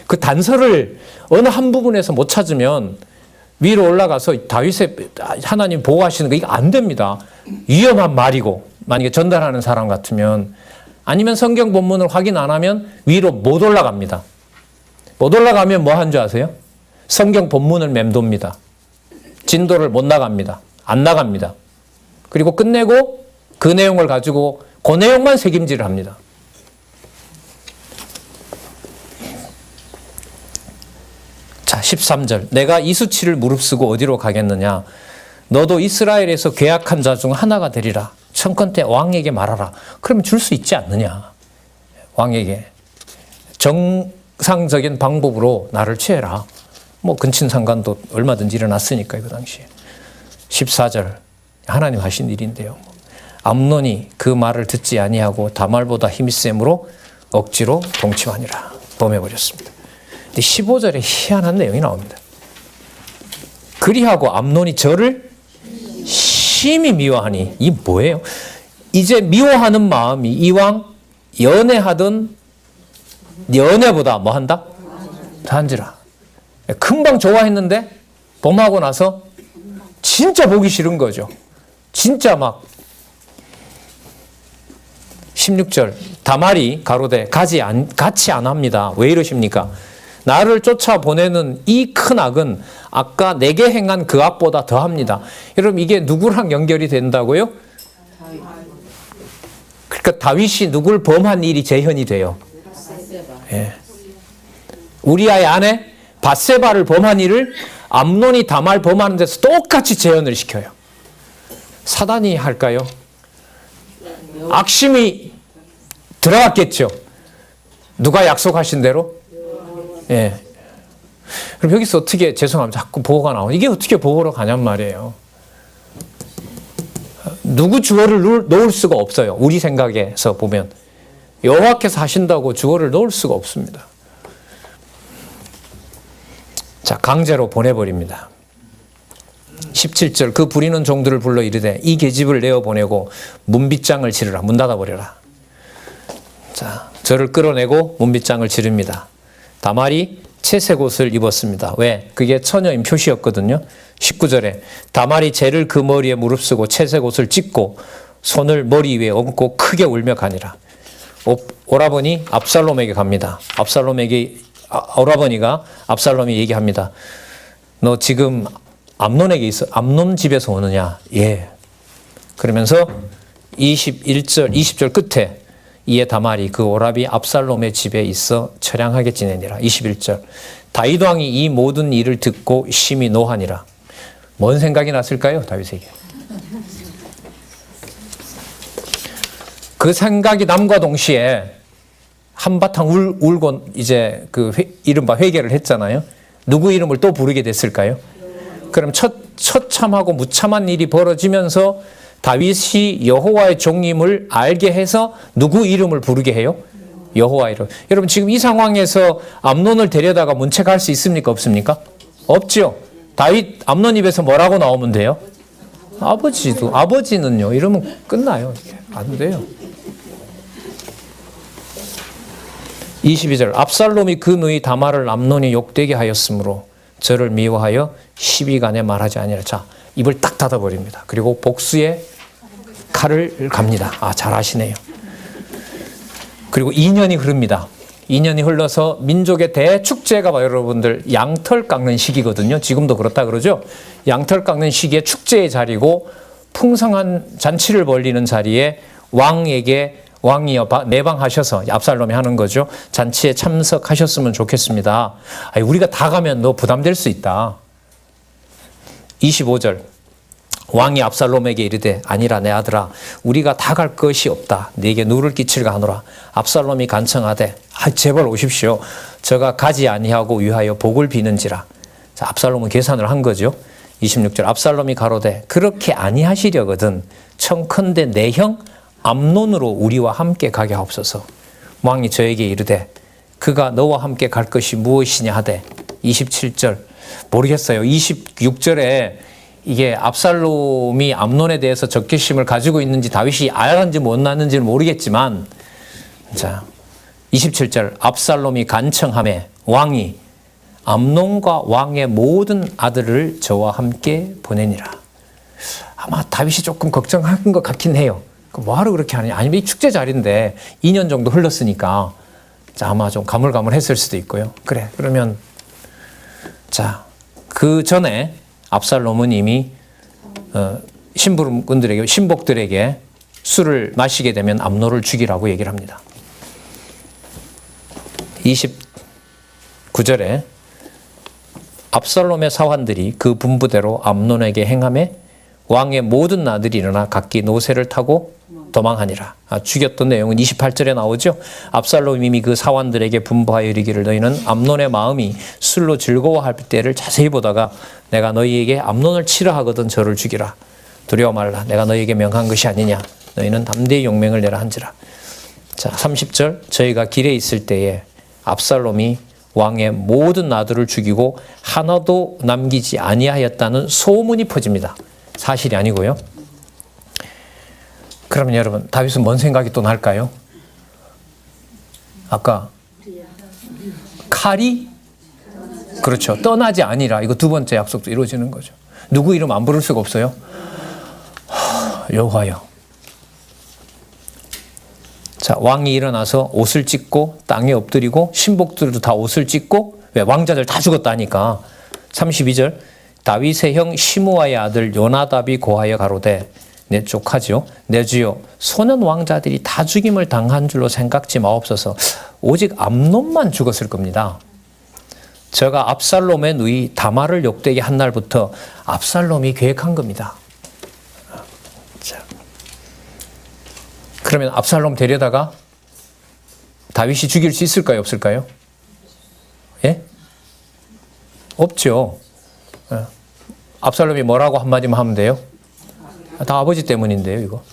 그 단서를 어느 한 부분에서 못 찾으면 위로 올라가서 다윗의 하나님 보호하시는 거 이거 안 됩니다. 위험한 말이고 만약에 전달하는 사람 같으면 아니면 성경 본문을 확인 안 하면 위로 못 올라갑니다. 못 올라가면 뭐 한 줄 아세요? 성경 본문을 맴돕니다. 진도를 못 나갑니다. 안 나갑니다. 그리고 끝내고 그 내용을 가지고 그 내용만 책임질을 합니다. 자, 13절. 내가 이 수치를 무릅쓰고 어디로 가겠느냐? 너도 이스라엘에서 괴악한 자 중 하나가 되리라. 청컨대 왕에게 말하라. 그러면 줄 수 있지 않느냐? 왕에게. 정상적인 방법으로 나를 취해라. 뭐 근친상간도 얼마든지 일어났으니까 그 당시에. 14절. 하나님 하신 일인데요. 암논이 그 말을 듣지 아니하고 다말보다 힘이 셈으로 억지로 동침하니라. 범해버렸습니다. 근데 15절에 희한한 내용이 나옵니다. 그리하고 암논이 저를 심히 미워하니 이 뭐예요? 이제 미워하는 마음이 이왕 연애하던 연애보다 뭐 한다? 단지라. 금방 좋아했는데 범하고 나서 진짜 보기 싫은 거죠. 진짜 막 16절 다말이 가로되 같이 안 합니다. 왜 이러십니까? 나를 쫓아보내는 이 큰 악은 아까 내게 행한 그 악보다 더합니다. 여러분 이게 누구랑 연결이 된다고요? 그러니까 다윗이 누굴 범한 일이 재현이 돼요. 예. 우리아의 아내 밧세바를 범한 일을 암논이 다말 범하는 데서 똑같이 재현을 시켜요. 사단이 할까요? 악심이 들어갔겠죠. 누가 약속하신 대로? 예. 그럼 여기서 어떻게 죄송합니다. 자꾸 보호가 나오고 이게 어떻게 보호로 가냔 말이에요. 누구 주어를 넣을 수가 없어요. 우리 생각에서 보면 여호와께서 하신다고 주어를 넣을 수가 없습니다. 자, 강제로 보내버립니다. 17절 그 부리는 종들을 불러 이르되 이 계집을 내어보내고 문빗장을 치르라. 문 닫아버려라. 자, 저를 끌어내고 문빗장을 치릅니다. 다말이 채색 옷을 입었습니다. 왜? 그게 처녀인 표시였거든요. 19절에 다말이 재를 그 머리에 무릅쓰고 채색 옷을 찢고 손을 머리 위에 얹고 크게 울며 가니라. 오라버니 압살롬에게 갑니다. 오라버니가 압살롬이 얘기합니다. 너 지금 암논에게 있어? 암논 집에서 오느냐? 예. 그러면서 20절 끝에 이에 다말이 그 오라비 압살롬의 집에 있어 처량하게 지내니라. 21절 다윗 왕이 이 모든 일을 듣고 심히 노하니라. 뭔 생각이 났을까요? 다윗에게. 그 생각이 남과 동시에 한바탕 울고 이제 그 이른바 회개를 했잖아요. 누구 이름을 또 부르게 됐을까요? 그럼 처참하고 무참한 일이 벌어지면서 다윗이 여호와의 종임을 알게 해서 누구 이름을 부르게 해요? 여호와 이름. 여러분 지금 이 상황에서 암논을 데려다가 문책할 수 있습니까? 없습니까? 없죠. 다윗 암논 입에서 뭐라고 나오면 돼요? 아버지는요. 이러면 끝나요. 안 돼요. 22절 압살롬이 그 누이 다말을 암논이 욕되게 하였으므로 저를 미워하여 시비간에 말하지 아니라. 자, 입을 딱 닫아버립니다. 그리고 복수의 칼을 갑니다. 잘 아시네요. 그리고 2년이 흐릅니다. 2년이 흘러서 민족의 대축제가 여러분들 양털 깎는 시기거든요. 지금도 그렇다 그러죠. 양털 깎는 시기에 축제의 자리고 풍성한 잔치를 벌리는 자리에 왕이여 내방하셔서 압살롬이 하는 거죠. 잔치에 참석하셨으면 좋겠습니다. 우리가 다 가면 너 부담될 수 있다. 25절 왕이 압살롬에게 이르되 아니라 내 아들아 우리가 다 갈 것이 없다. 네게 누를 끼칠까 하노라. 압살롬이 간청하되 제발 오십시오. 저가 가지 아니하고 위하여 복을 비는지라. 자, 압살롬은 계산을 한 거죠. 26절 압살롬이 가로되 그렇게 아니하시려거든 청컨대 내 형 암논으로 우리와 함께 가게 하옵소서. 왕이 저에게 이르되 그가 너와 함께 갈 것이 무엇이냐 하되 27절 모르겠어요. 26절에 이게 압살롬이 암논에 대해서 적개심을 가지고 있는지 다윗이 알았는지 몰랐는지는 모르겠지만 자 27절 압살롬이 간청하매 왕이 암논과 왕의 모든 아들을 저와 함께 보내니라. 아마 다윗이 조금 걱정한 것 같긴 해요. 뭐하러 그렇게 하느냐. 아니면 이 축제 자리인데 2년 정도 흘렀으니까 자, 아마 좀 가물가물했을 수도 있고요. 그래 그러면 자 그 전에 압살롬은 이미 신복들에게 술을 마시게 되면 암논을 죽이라고 얘기를 합니다. 29절에 압살롬의 사환들이 그 분부대로 암논에게 행하매 왕의 모든 아들이 일어나 각기 노새를 타고 도망하니라. 죽였던 내용은 28절에 나오죠. 압살롬이 이미 그 사환들에게 분부하여 이르기를 너희는 암논의 마음이 술로 즐거워할 때를 자세히 보다가 내가 너희에게 암논을 치라 하거든 저를 죽이라. 두려워 말라. 내가 너희에게 명한 것이 아니냐. 너희는 담대히 용맹을 내라 한지라. 자, 30절 저희가 길에 있을 때에 압살롬이 왕의 모든 아들을 죽이고 하나도 남기지 아니하였다는 소문이 퍼집니다. 사실이 아니고요. 그러면 여러분 다윗은 뭔 생각이 또 날까요? 아까 칼이 그렇죠. 떠나지 아니라 이거 두 번째 약속도 이루어지는 거죠. 누구 이름 안 부를 수가 없어요. 여호와여. 자, 왕이 일어나서 옷을 찢고 땅에 엎드리고 신복들도 다 옷을 찢고 왜 왕자들 다 죽었다니까. 32절 다윗의 형 시므아의 아들 요나답이 고하여 가로되 내 조카죠. 내 주여 소년 왕자들이 다 죽임을 당한 줄로 생각지 마옵소서. 오직 암논만 죽었을 겁니다. 저가 압살롬의 누이 다말을 욕되게 한 날부터 압살롬이 계획한 겁니다. 자, 그러면 압살롬 데려다가 다윗이 죽일 수 있을까요? 없을까요? 예? 없죠. 압살롬이 뭐라고 한마디만 하면 돼요? 다 아버지 때문인데요, 이거.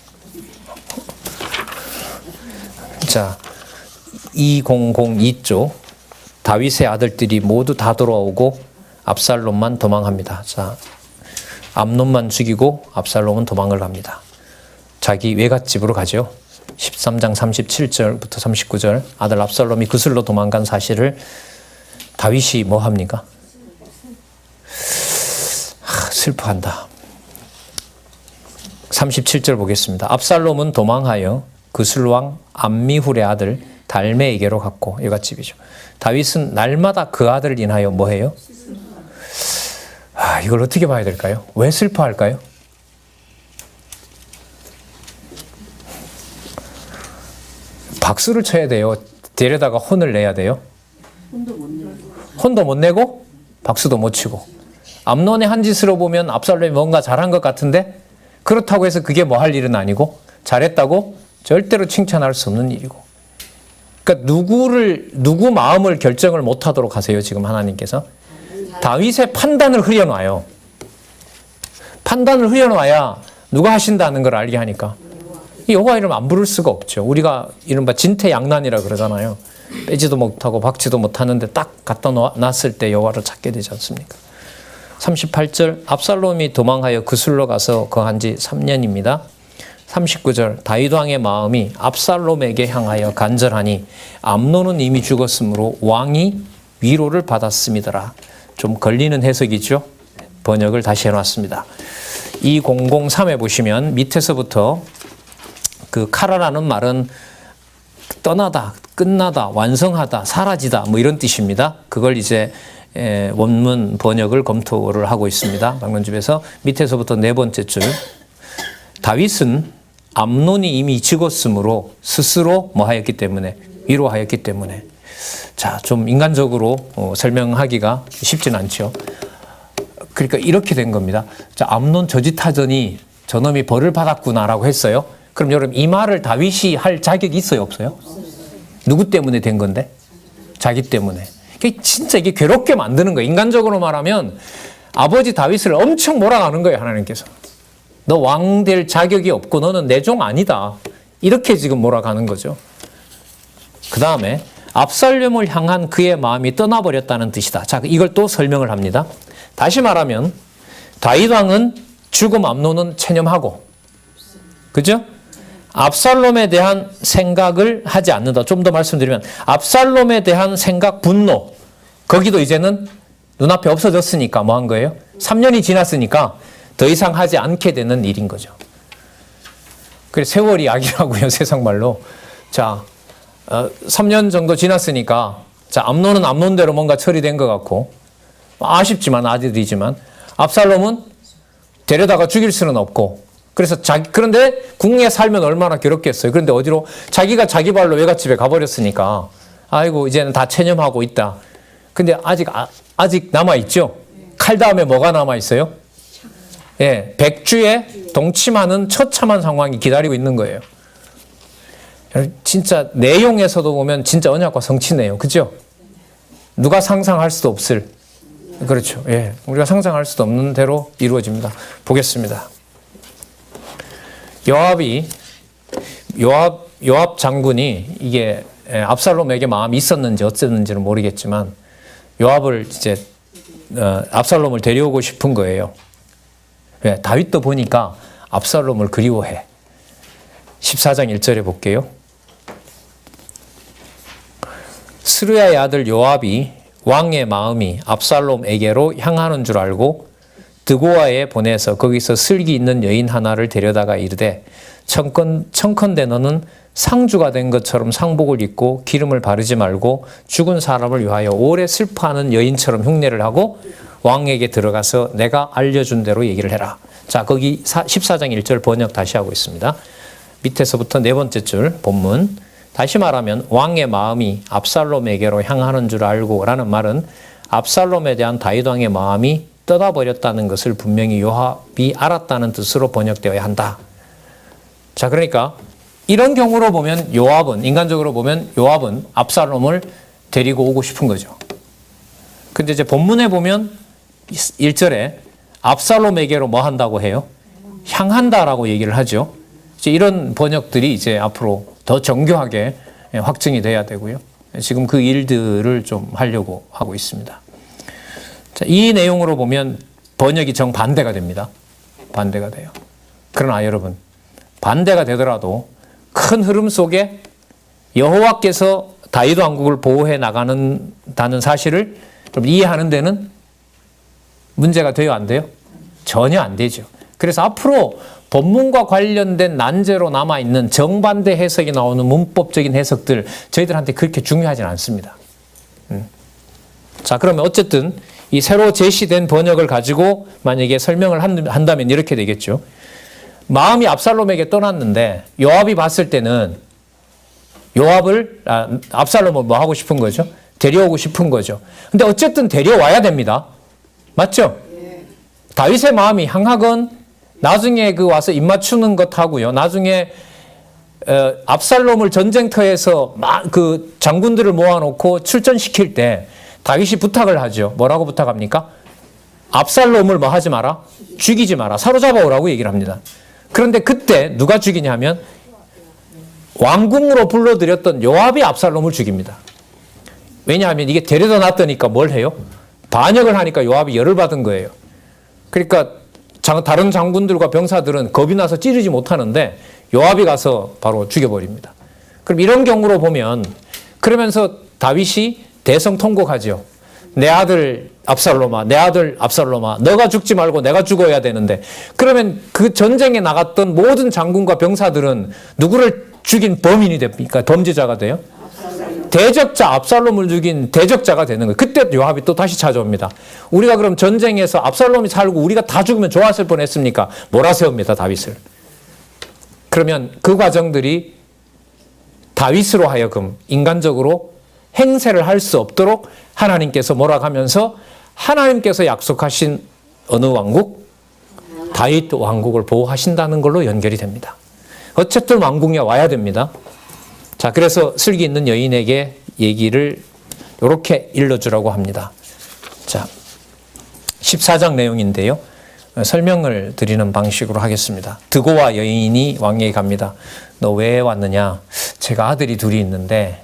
자, 2002쪽 다윗의 아들들이 모두 다 돌아오고 압살롬만 도망합니다. 자, 암논만 죽이고 압살롬은 도망을 합니다. 자기 외갓집으로 가죠. 13장 37절부터 39절 아들 압살롬이 그슬로 도망간 사실을 다윗이 뭐 합니까? 슬퍼한다. 37절 보겠습니다. 압살롬은 도망하여 그술왕 암미훌의 아들 달메에게로 갔고, 여갓집이죠. 다윗은 날마다 그 아들을 인하여 뭐 해요? 이걸 어떻게 봐야 될까요? 왜 슬퍼할까요? 박수를 쳐야 돼요? 데려다가 혼을 내야 돼요? 혼도 못 내고 박수도 못 치고. 암논의 한 짓으로 보면 압살롬이 뭔가 잘한 것 같은데, 그렇다고 해서 그게 뭐 할 일은 아니고, 잘했다고 절대로 칭찬할 수 없는 일이고. 그러니까 누구 마음을 결정을 못 하도록 하세요, 지금 하나님께서. 다윗의 판단을 흐려놔요. 판단을 흐려놔야 누가 하신다는 걸 알게 하니까. 여호와 이름 안 부를 수가 없죠. 우리가 이른바 진퇴양난이라 그러잖아요. 빼지도 못하고 박지도 못하는데 딱 갖다 놨을 때 여호와를 찾게 되지 않습니까? 38절 압살롬이 도망하여 그술로 가서 거한 지 3년입니다. 39절 다윗 왕의 마음이 압살롬에게 향하여 간절하니 암논은 이미 죽었으므로 왕이 위로를 받았음이더라. 좀 걸리는 해석이죠. 번역을 다시 해놨습니다. 2003에 보시면 밑에서부터 그 카라라는 말은 떠나다, 끝나다, 완성하다, 사라지다 뭐 이런 뜻입니다. 그걸 이제 원문 번역을 검토를 하고 있습니다. 방론집에서 밑에서부터 네 번째 줄. 다윗은 암논이 이미 죽었으므로 스스로 뭐 하였기 때문에, 위로하였기 때문에. 자, 좀 인간적으로 설명하기가 쉽진 않죠. 그러니까 이렇게 된 겁니다. 자, 암논 저짓 하더니 저놈이 벌을 받았구나라고 했어요. 그럼 여러분 이 말을 다윗이 할 자격이 있어요, 없어요? 누구 때문에 된 건데? 자기 때문에. 진짜 이게 괴롭게 만드는 거예요. 인간적으로 말하면 아버지 다윗을 엄청 몰아가는 거예요, 하나님께서. 너 왕 될 자격이 없고 너는 내 종 아니다. 이렇게 지금 몰아가는 거죠. 그 다음에 압살롬을 향한 그의 마음이 떠나버렸다는 뜻이다. 자, 이걸 또 설명을 합니다. 다시 말하면 다윗 왕은 죽음 암논은 체념하고, 그죠? 압살롬에 대한 생각을 하지 않는다. 좀 더 말씀드리면 압살롬에 대한 생각, 분노, 거기도 이제는 눈앞에 없어졌으니까 뭐 한 거예요? 3년이 지났으니까 더 이상 하지 않게 되는 일인 거죠. 그래서 세월이 약이라고요, 세상말로. 자, 3년 정도 지났으니까 자, 암논은 암논대로 뭔가 처리된 것 같고, 아쉽지만 아들이지만 압살롬은 데려다가 죽일 수는 없고, 그래서 그런데 궁에 살면 얼마나 괴롭겠어요. 그런데 어디로? 자기가 자기 발로 외갓집에 가버렸으니까 아이고 이제는 다 체념하고 있다. 근데 아직 남아있죠. 칼 다음에 뭐가 남아있어요? 예, 백주에 동침하는 처참한 상황이 기다리고 있는 거예요. 진짜 내용에서도 보면 진짜 언약과 성취네요. 그죠? 누가 상상할 수도 없을. 그렇죠. 예, 우리가 상상할 수도 없는 대로 이루어집니다. 보겠습니다. 요압 장군이 이게 압살롬에게 마음이 있었는지 어쨌는지는 모르겠지만 요압을 이제 압살롬을 데려오고 싶은 거예요. 왜? 다윗도 보니까 압살롬을 그리워해. 14장 1절에 볼게요. 스루야의 아들 요압이 왕의 마음이 압살롬에게로 향하는 줄 알고 드고아에 보내서 거기서 슬기 있는 여인 하나를 데려다가 이르되 청컨대 너는 상주가 된 것처럼 상복을 입고 기름을 바르지 말고 죽은 사람을 위하여 오래 슬퍼하는 여인처럼 흉내를 하고 왕에게 들어가서 내가 알려준 대로 얘기를 해라. 자, 거기 14장 1절 번역 다시 하고 있습니다. 밑에서부터 네 번째 줄 본문. 다시 말하면 왕의 마음이 압살롬에게로 향하는 줄 알고 라는 말은 압살롬에 대한 다윗 왕의 마음이 떠나버렸다는 것을 분명히 요압이 알았다는 뜻으로 번역되어야 한다. 자, 그러니까 이런 경우로 보면 인간적으로 보면 요압은 압살롬을 데리고 오고 싶은 거죠. 근데 이제 본문에 보면 1절에 압살롬에게로 뭐 한다고 해요? 향한다라고 얘기를 하죠. 이제 이런 번역들이 이제 앞으로 더 정교하게 확증이 돼야 되고요. 지금 그 일들을 좀 하려고 하고 있습니다. 자, 이 내용으로 보면 번역이 정반대가 됩니다. 반대가 돼요. 그러나 여러분, 반대가 되더라도 큰 흐름 속에 여호와께서 다윗 왕국을 보호해 나가는다는 사실을 그럼 이해하는 데는 문제가 돼요, 안 돼요? 전혀 안 되죠. 그래서 앞으로 본문과 관련된 난제로 남아있는 정반대 해석이 나오는 문법적인 해석들 저희들한테 그렇게 중요하진 않습니다. 자, 그러면 어쨌든 이 새로 제시된 번역을 가지고 만약에 설명을 한다면 이렇게 되겠죠. 마음이 압살롬에게 떠났는데 요압이 봤을 때는 압살롬을 뭐 하고 싶은 거죠? 데려오고 싶은 거죠. 근데 어쨌든 데려와야 됩니다. 맞죠? 다윗의 마음이 향하건 나중에 와서 입 맞추는 것하고요. 나중에 압살롬을 전쟁터에서 그 장군들을 모아놓고 출전시킬 때 다윗이 부탁을 하죠. 뭐라고 부탁합니까? 압살롬을 뭐 하지 마라? 죽이지 마라. 사로잡아 오라고 얘기를 합니다. 그런데 그때 누가 죽이냐면 왕궁으로 불러들였던 요압이 압살롬을 죽입니다. 왜냐하면 이게 데려다 놨더니까 뭘 해요? 반역을 하니까 요압이 열을 받은 거예요. 그러니까 다른 장군들과 병사들은 겁이 나서 찌르지 못하는데 요압이 가서 바로 죽여버립니다. 그럼 이런 경우로 보면 그러면서 다윗이 대성통곡하죠. 내 아들 압살롬아, 내 아들 압살롬아, 너가 죽지 말고 내가 죽어야 되는데 그러면 그 전쟁에 나갔던 모든 장군과 병사들은 누구를 죽인 범인이 됩니까? 범죄자가 돼요? 대적자 압살롬을 죽인 대적자가 되는 거예요. 그때 요압이 또 다시 찾아옵니다. 우리가 그럼 전쟁에서 압살롬이 살고 우리가 다 죽으면 좋았을 뻔했습니까? 몰아세웁니다, 다윗을. 그러면 그 과정들이 다윗으로 하여금 인간적으로 행세를 할 수 없도록 하나님께서 몰아가면서 하나님께서 약속하신 어느 왕국? 다윗 왕국을 보호하신다는 걸로 연결이 됩니다. 어쨌든 왕궁에 와야 됩니다. 자, 그래서 슬기 있는 여인에게 얘기를 이렇게 일러주라고 합니다. 자, 14장 내용인데요. 설명을 드리는 방식으로 하겠습니다. 드고와 여인이 왕에게 갑니다. 너 왜 왔느냐? 제가 아들이 둘이 있는데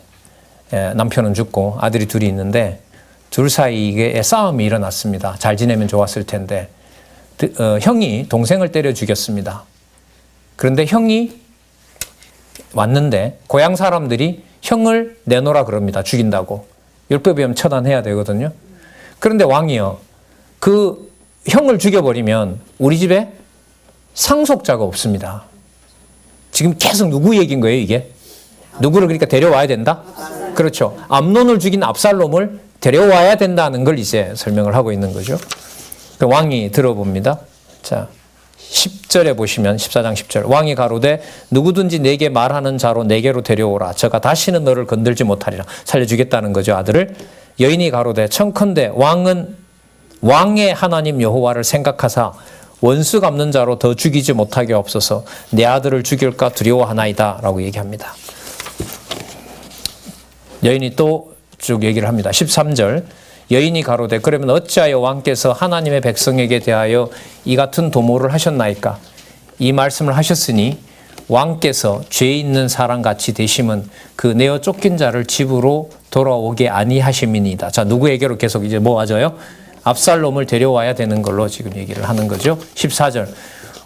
남편은 죽고 아들이 둘이 있는데 둘 사이에 싸움이 일어났습니다. 잘 지내면 좋았을 텐데 형이 동생을 때려 죽였습니다. 그런데 형이 왔는데 고향 사람들이 형을 내놓으라 그럽니다. 죽인다고. 율법에 처단해야 되거든요. 그런데 왕이요. 그 형을 죽여버리면 우리 집에 상속자가 없습니다. 지금 계속 누구 얘기인 거예요, 이게? 누구를 그러니까 데려와야 된다? 그렇죠. 암논을 죽인 압살롬을 데려와야 된다는 걸 이제 설명을 하고 있는 거죠. 왕이 들어봅니다. 자, 10절에 보시면 14장 10절 왕이 가로되 누구든지 내게 말하는 자로 내게로 데려오라. 저가 다시는 너를 건들지 못하리라. 살려주겠다는 거죠, 아들을. 여인이 가로되 청컨대 왕은 왕의 하나님 여호와를 생각하사 원수 갚는 자로 더 죽이지 못하게 없어서 내 아들을 죽일까 두려워하나이다 라고 얘기합니다. 여인이 또 쭉 얘기를 합니다. 13절 여인이 가로되 그러면 어찌하여 왕께서 하나님의 백성에게 대하여 이 같은 도모를 하셨나이까? 이 말씀을 하셨으니 왕께서 죄 있는 사람같이 되심은 그 내어 쫓긴 자를 집으로 돌아오게 아니하심이니이다. 자, 누구에게로 계속 이제 뭐 하죠요? 압살롬을 데려와야 되는 걸로 지금 얘기를 하는 거죠. 14절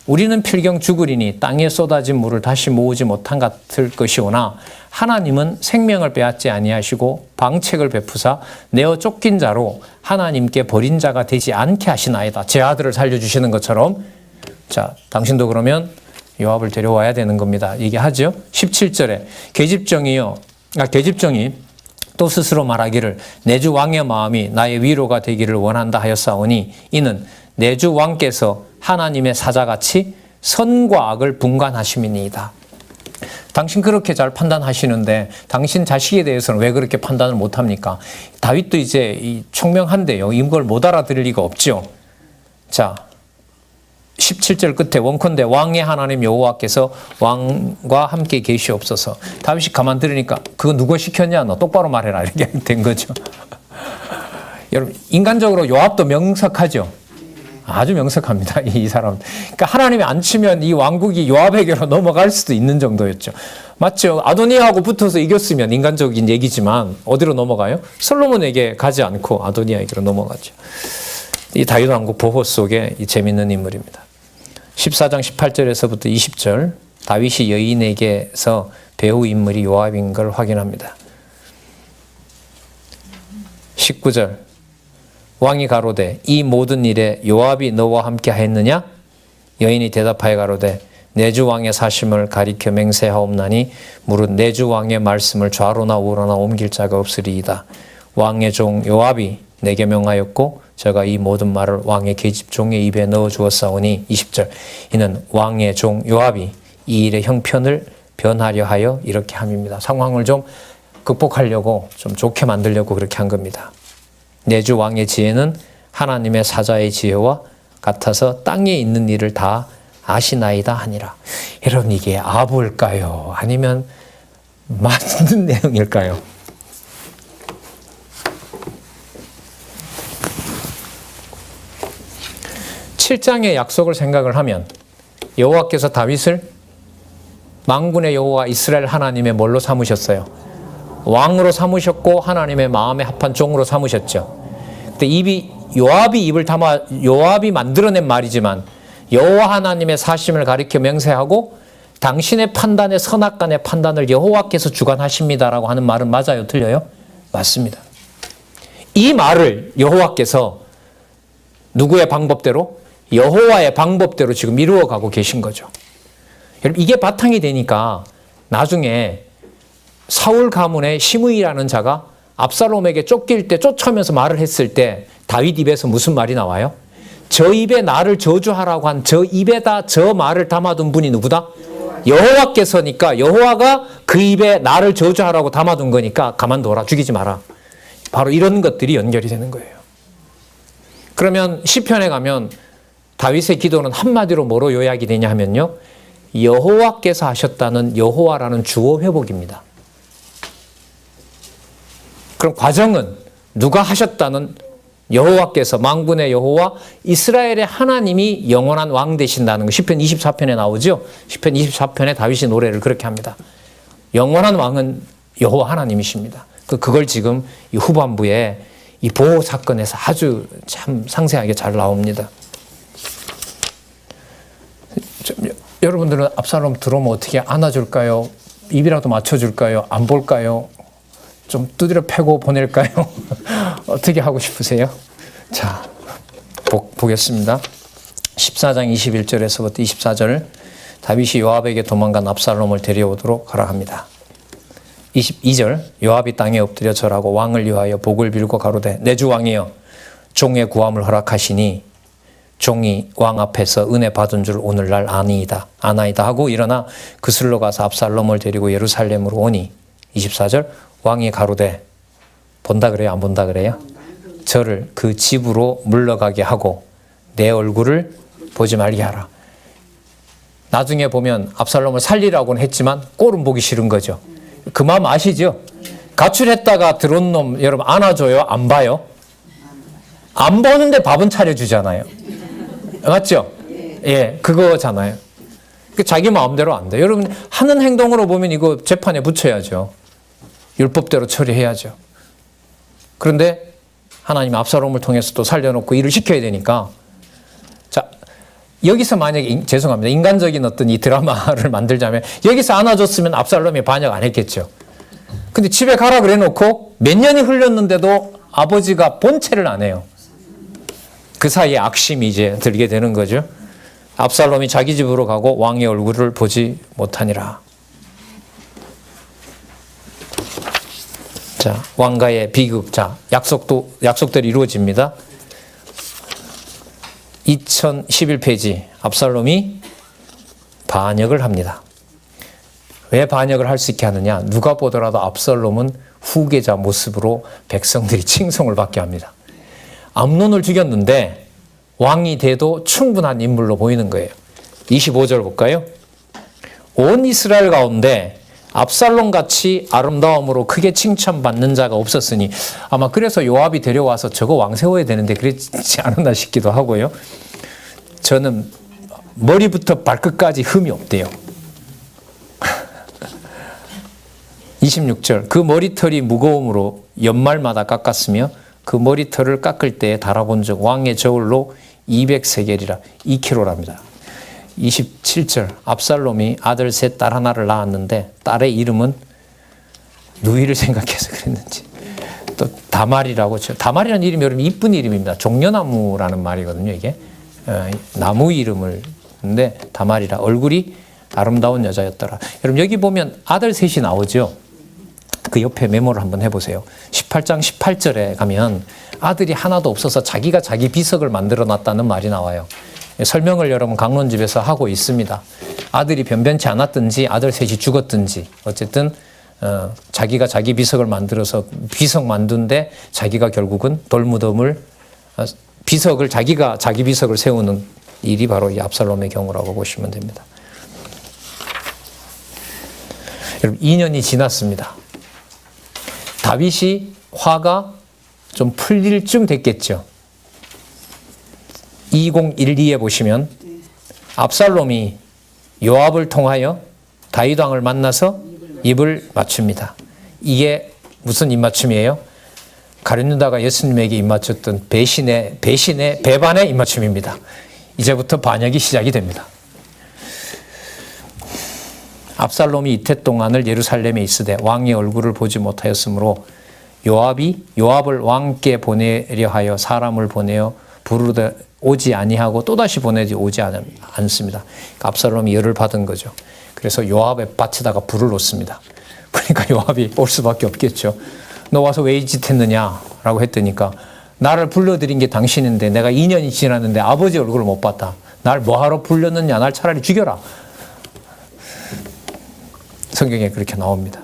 우리는 필경 죽으리니 땅에 쏟아진 물을 다시 모으지 못한 같을 것이오나 하나님은 생명을 빼앗지 아니하시고 방책을 베푸사 내어 쫓긴 자로 하나님께 버린 자가 되지 않게 하시나이다. 제 아들을 살려주시는 것처럼 자, 당신도 그러면 요압을 데려와야 되는 겁니다. 얘기하죠. 17절에 계집종이 또 스스로 말하기를 내 주 왕의 마음이 나의 위로가 되기를 원한다 하였사오니 이는 내 주 왕께서 하나님의 사자같이 선과 악을 분간하심이니이다. 당신 그렇게 잘 판단하시는데 당신 자식에 대해서는 왜 그렇게 판단을 못합니까? 다윗도 이제 총명한데요. 이걸 못 알아들을 리가 없죠. 자, 17절 끝에 원컨대 왕의 하나님 여호와께서 왕과 함께 계시옵소서. 다윗이 가만 들으니까 그거 누가 시켰냐? 너 똑바로 말해라. 이렇게 된 거죠. 여러분 인간적으로 요압도 명석하죠. 아주 명석합니다. 이 사람. 그러니까 하나님이 안 치면 이 왕국이 요압에게로 넘어갈 수도 있는 정도였죠. 맞죠? 아도니아하고 붙어서 이겼으면 인간적인 얘기지만 어디로 넘어가요? 솔로몬에게 가지 않고 아도니아에게로 넘어갔죠. 이 다윗 왕국 보호 속에 이 재밌는 인물입니다. 14장 18절에서부터 20절 다윗이 여인에게서 배우 인물이 요압인 걸 확인합니다. 19절 왕이 가로되 이 모든 일에 요압이 너와 함께 하였느냐? 여인이 대답하여 가로되 내 주 왕의 사심을 가리켜 맹세하옵나니 무릇 내 주 왕의 말씀을 좌로나 우로나 옮길 자가 없으리이다. 왕의 종 요압이 내게 명하였고 저가 이 모든 말을 왕의 계집 종의 입에 넣어 주었사오니 20절 이는 왕의 종 요압이 이 일의 형편을 변하려 하여 이렇게 함입니다. 상황을 좀 극복하려고 좀 좋게 만들려고 그렇게 한 겁니다. 내 주 왕의 지혜는 하나님의 사자의 지혜와 같아서 땅에 있는 일을 다 아시나이다 하니라. 여러분 이게 아부일까요? 아니면 맞는 내용일까요? 7장의 약속을 생각을 하면 여호와께서 다윗을 만군의 여호와 이스라엘 하나님의 뭘로 삼으셨어요? 왕으로 삼으셨고 하나님의 마음에 합한 종으로 삼으셨죠. 근데 요압이 만들어낸 말이지만 여호와 하나님의 사심을 가리켜 맹세하고 당신의 판단의 선악간의 판단을 여호와께서 주관하십니다라고 하는 말은 맞아요? 틀려요? 맞습니다. 이 말을 여호와께서 누구의 방법대로? 여호와의 방법대로 지금 이루어가고 계신 거죠. 여러분 이게 바탕이 되니까 나중에 사울 가문의 시므이라는 자가 압살롬에게 쫓길 때 쫓아오면서 말을 했을 때 다윗 입에서 무슨 말이 나와요? 저 입에 나를 저주하라고 한 저 입에다 저 말을 담아둔 분이 누구다? 여호와께서니까 여호와가 그 입에 나를 저주하라고 담아둔 거니까 가만둬라, 죽이지 마라. 바로 이런 것들이 연결이 되는 거예요. 그러면 시편에 가면 다윗의 기도는 한마디로 뭐로 요약이 되냐 하면요, 여호와께서 하셨다는 여호와라는 주어 회복입니다. 그럼 과정은 누가 하셨다는 여호와께서, 만군의 여호와 이스라엘의 하나님이 영원한 왕 되신다는 거 시편 24편에 나오죠. 시편 24편에 다윗이 노래를 그렇게 합니다. 영원한 왕은 여호와 하나님이십니다. 그걸 지금 이 후반부에 이 보호 사건에서 아주 참 상세하게 잘 나옵니다. 여러분들은 압살롬 들어오면 어떻게 안아줄까요? 입이라도 맞춰줄까요? 안 볼까요? 좀 두드려 패고 보낼까요? 어떻게 하고 싶으세요? 자, 보겠습니다. 14장 21절에서부터 24절 다윗이 요압에게 도망간 압살롬을 데려오도록 하라 합니다. 22절 요압이 땅에 엎드려 절하고 왕을 위하여 복을 빌고 가로되 내 주 왕이여 종의 구함을 허락하시니 종이 왕 앞에서 은혜 받은 줄 오늘날 아나이다 하고 일어나 그슬로 가서 압살롬을 데리고 예루살렘으로 오니 24절 왕이 가로되 본다 그래요? 안 본다 그래요? 저를 그 집으로 물러가게 하고 내 얼굴을 보지 말게 하라. 나중에 보면 압살롬을 살리라고는 했지만 꼴은 보기 싫은 거죠. 그 마음 아시죠? 가출했다가 들어온 놈 여러분 안아줘요? 안 봐요? 안 보는데 밥은 차려주잖아요. 맞죠? 예, 그거잖아요. 자기 마음대로 안 돼. 여러분 하는 행동으로 보면 이거 재판에 붙여야죠. 율법대로 처리해야죠. 그런데 하나님 압살롬을 통해서 또 살려놓고 일을 시켜야 되니까, 자 여기서 만약에 죄송합니다. 인간적인 어떤 이 드라마를 만들자면 여기서 안아줬으면 압살롬이 반역 안 했겠죠. 근데 집에 가라 그래 놓고 몇 년이 흘렀는데도 아버지가 본체를 안 해요. 그 사이에 악심이 이제 들게 되는 거죠. 압살롬이 자기 집으로 가고 왕의 얼굴을 보지 못하니라. 자, 왕가의 비극. 자, 약속대로 이루어집니다. 2011페이지. 압살롬이 반역을 합니다. 왜 반역을 할 수 있게 하느냐? 누가 보더라도 압살롬은 후계자 모습으로 백성들이 칭송을 받게 합니다. 암논을 죽였는데 왕이 돼도 충분한 인물로 보이는 거예요. 25절 볼까요? 온 이스라엘 가운데 압살롬같이 아름다움으로 크게 칭찬받는 자가 없었으니, 아마 그래서 요압이 데려와서 저거 왕 세워야 되는데 그랬지 않았나 싶기도 하고요. 저는 머리부터 발끝까지 흠이 없대요. 26절 그 머리털이 무거움으로 연말마다 깎았으며 그 머리털을 깎을 때에 달아본 적 왕의 저울로 200세겔이라 2kg랍니다. 27절 압살롬이 아들 셋 딸 하나를 낳았는데 딸의 이름은 누이를 생각해서 그랬는지 또 다말이라고 다말이라는 이름이 여러분 이쁜 이름입니다. 종려나무라는 말이거든요. 이게 나무 이름을 근데 다말이라 얼굴이 아름다운 여자였더라. 여러분 여기 보면 아들 셋이 나오죠. 그 옆에 메모를 한번 해보세요. 18장 18절에 가면 아들이 하나도 없어서 자기가 자기 비석을 만들어 놨다는 말이 나와요. 설명을 여러분 강론집에서 하고 있습니다. 아들이 변변치 않았든지 아들 셋이 죽었든지 어쨌든 자기가 자기 비석을 만들어서 비석 만든데 자기가 결국은 돌무덤을 비석을 자기가 자기 비석을 세우는 일이 바로 이 압살롬의 경우라고 보시면 됩니다. 여러분 2년이 지났습니다. 다윗이 화가 좀 풀릴 쯤 됐겠죠. 2012에 보시면 압살롬이 요압을 통하여 다윗 왕을 만나서 입을 맞춥니다. 이게 무슨 입맞춤이에요? 가룟유다가 예수님에게 입맞췄던 배반의 입맞춤입니다. 이제부터 반역이 시작이 됩니다. 압살롬이 이태 동안을 예루살렘에 있으되 왕의 얼굴을 보지 못하였으므로 요압을 왕께 보내려 하여 사람을 보내어 부르되 오지 아니하고 또다시 보내지 오지 않습니다. 그러니까 압살롬이 열을 받은 거죠. 그래서 요압의 밭에다가 불을 놓습니다. 그러니까 요압이 올 수밖에 없겠죠. 너 와서 왜 이 짓 했느냐라고 했더니까 나를 불러들인 게 당신인데 내가 2년이 지났는데 아버지 얼굴을 못 봤다. 날 뭐하러 불렸느냐. 날 차라리 죽여라. 성경에 그렇게 나옵니다.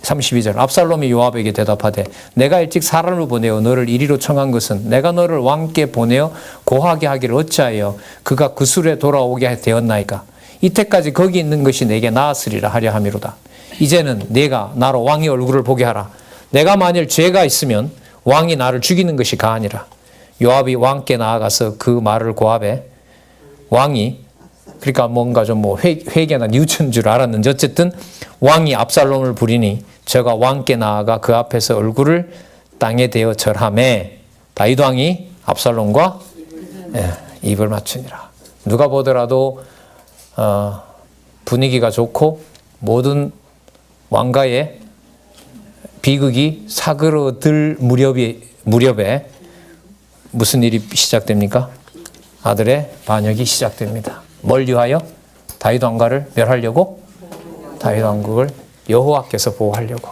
32절 압살롬이 요압에게 대답하되 내가 일찍 사람을 보내어 너를 이리로 청한 것은 내가 너를 왕께 보내어 고하게 하기를 어찌하여 그가 구술에 돌아오게 되었나이까. 이때까지 거기 있는 것이 내게 나았으리라 하려 함이로다. 이제는 내가 나로 왕의 얼굴을 보게 하라. 내가 만일 죄가 있으면 왕이 나를 죽이는 것이 가하니라. 요압이 왕께 나아가서 그 말을 고하되 왕이 그러니까 뭔가 좀 회개나 뉘우친 줄 알았는지 어쨌든 왕이 압살롬을 부리니 저가 왕께 나아가 그 앞에서 얼굴을 땅에 대어 절하매 다윗 왕이 압살롬과 입을 맞추니라. 누가 보더라도 분위기가 좋고 모든 왕가의 비극이 사그러들 무렵에 무슨 일이 시작됩니까? 아들의 반역이 시작됩니다. 뭘 위하여? 다윗 왕가를 멸하려고? 다윗 왕국을 여호와께서 보호하려고.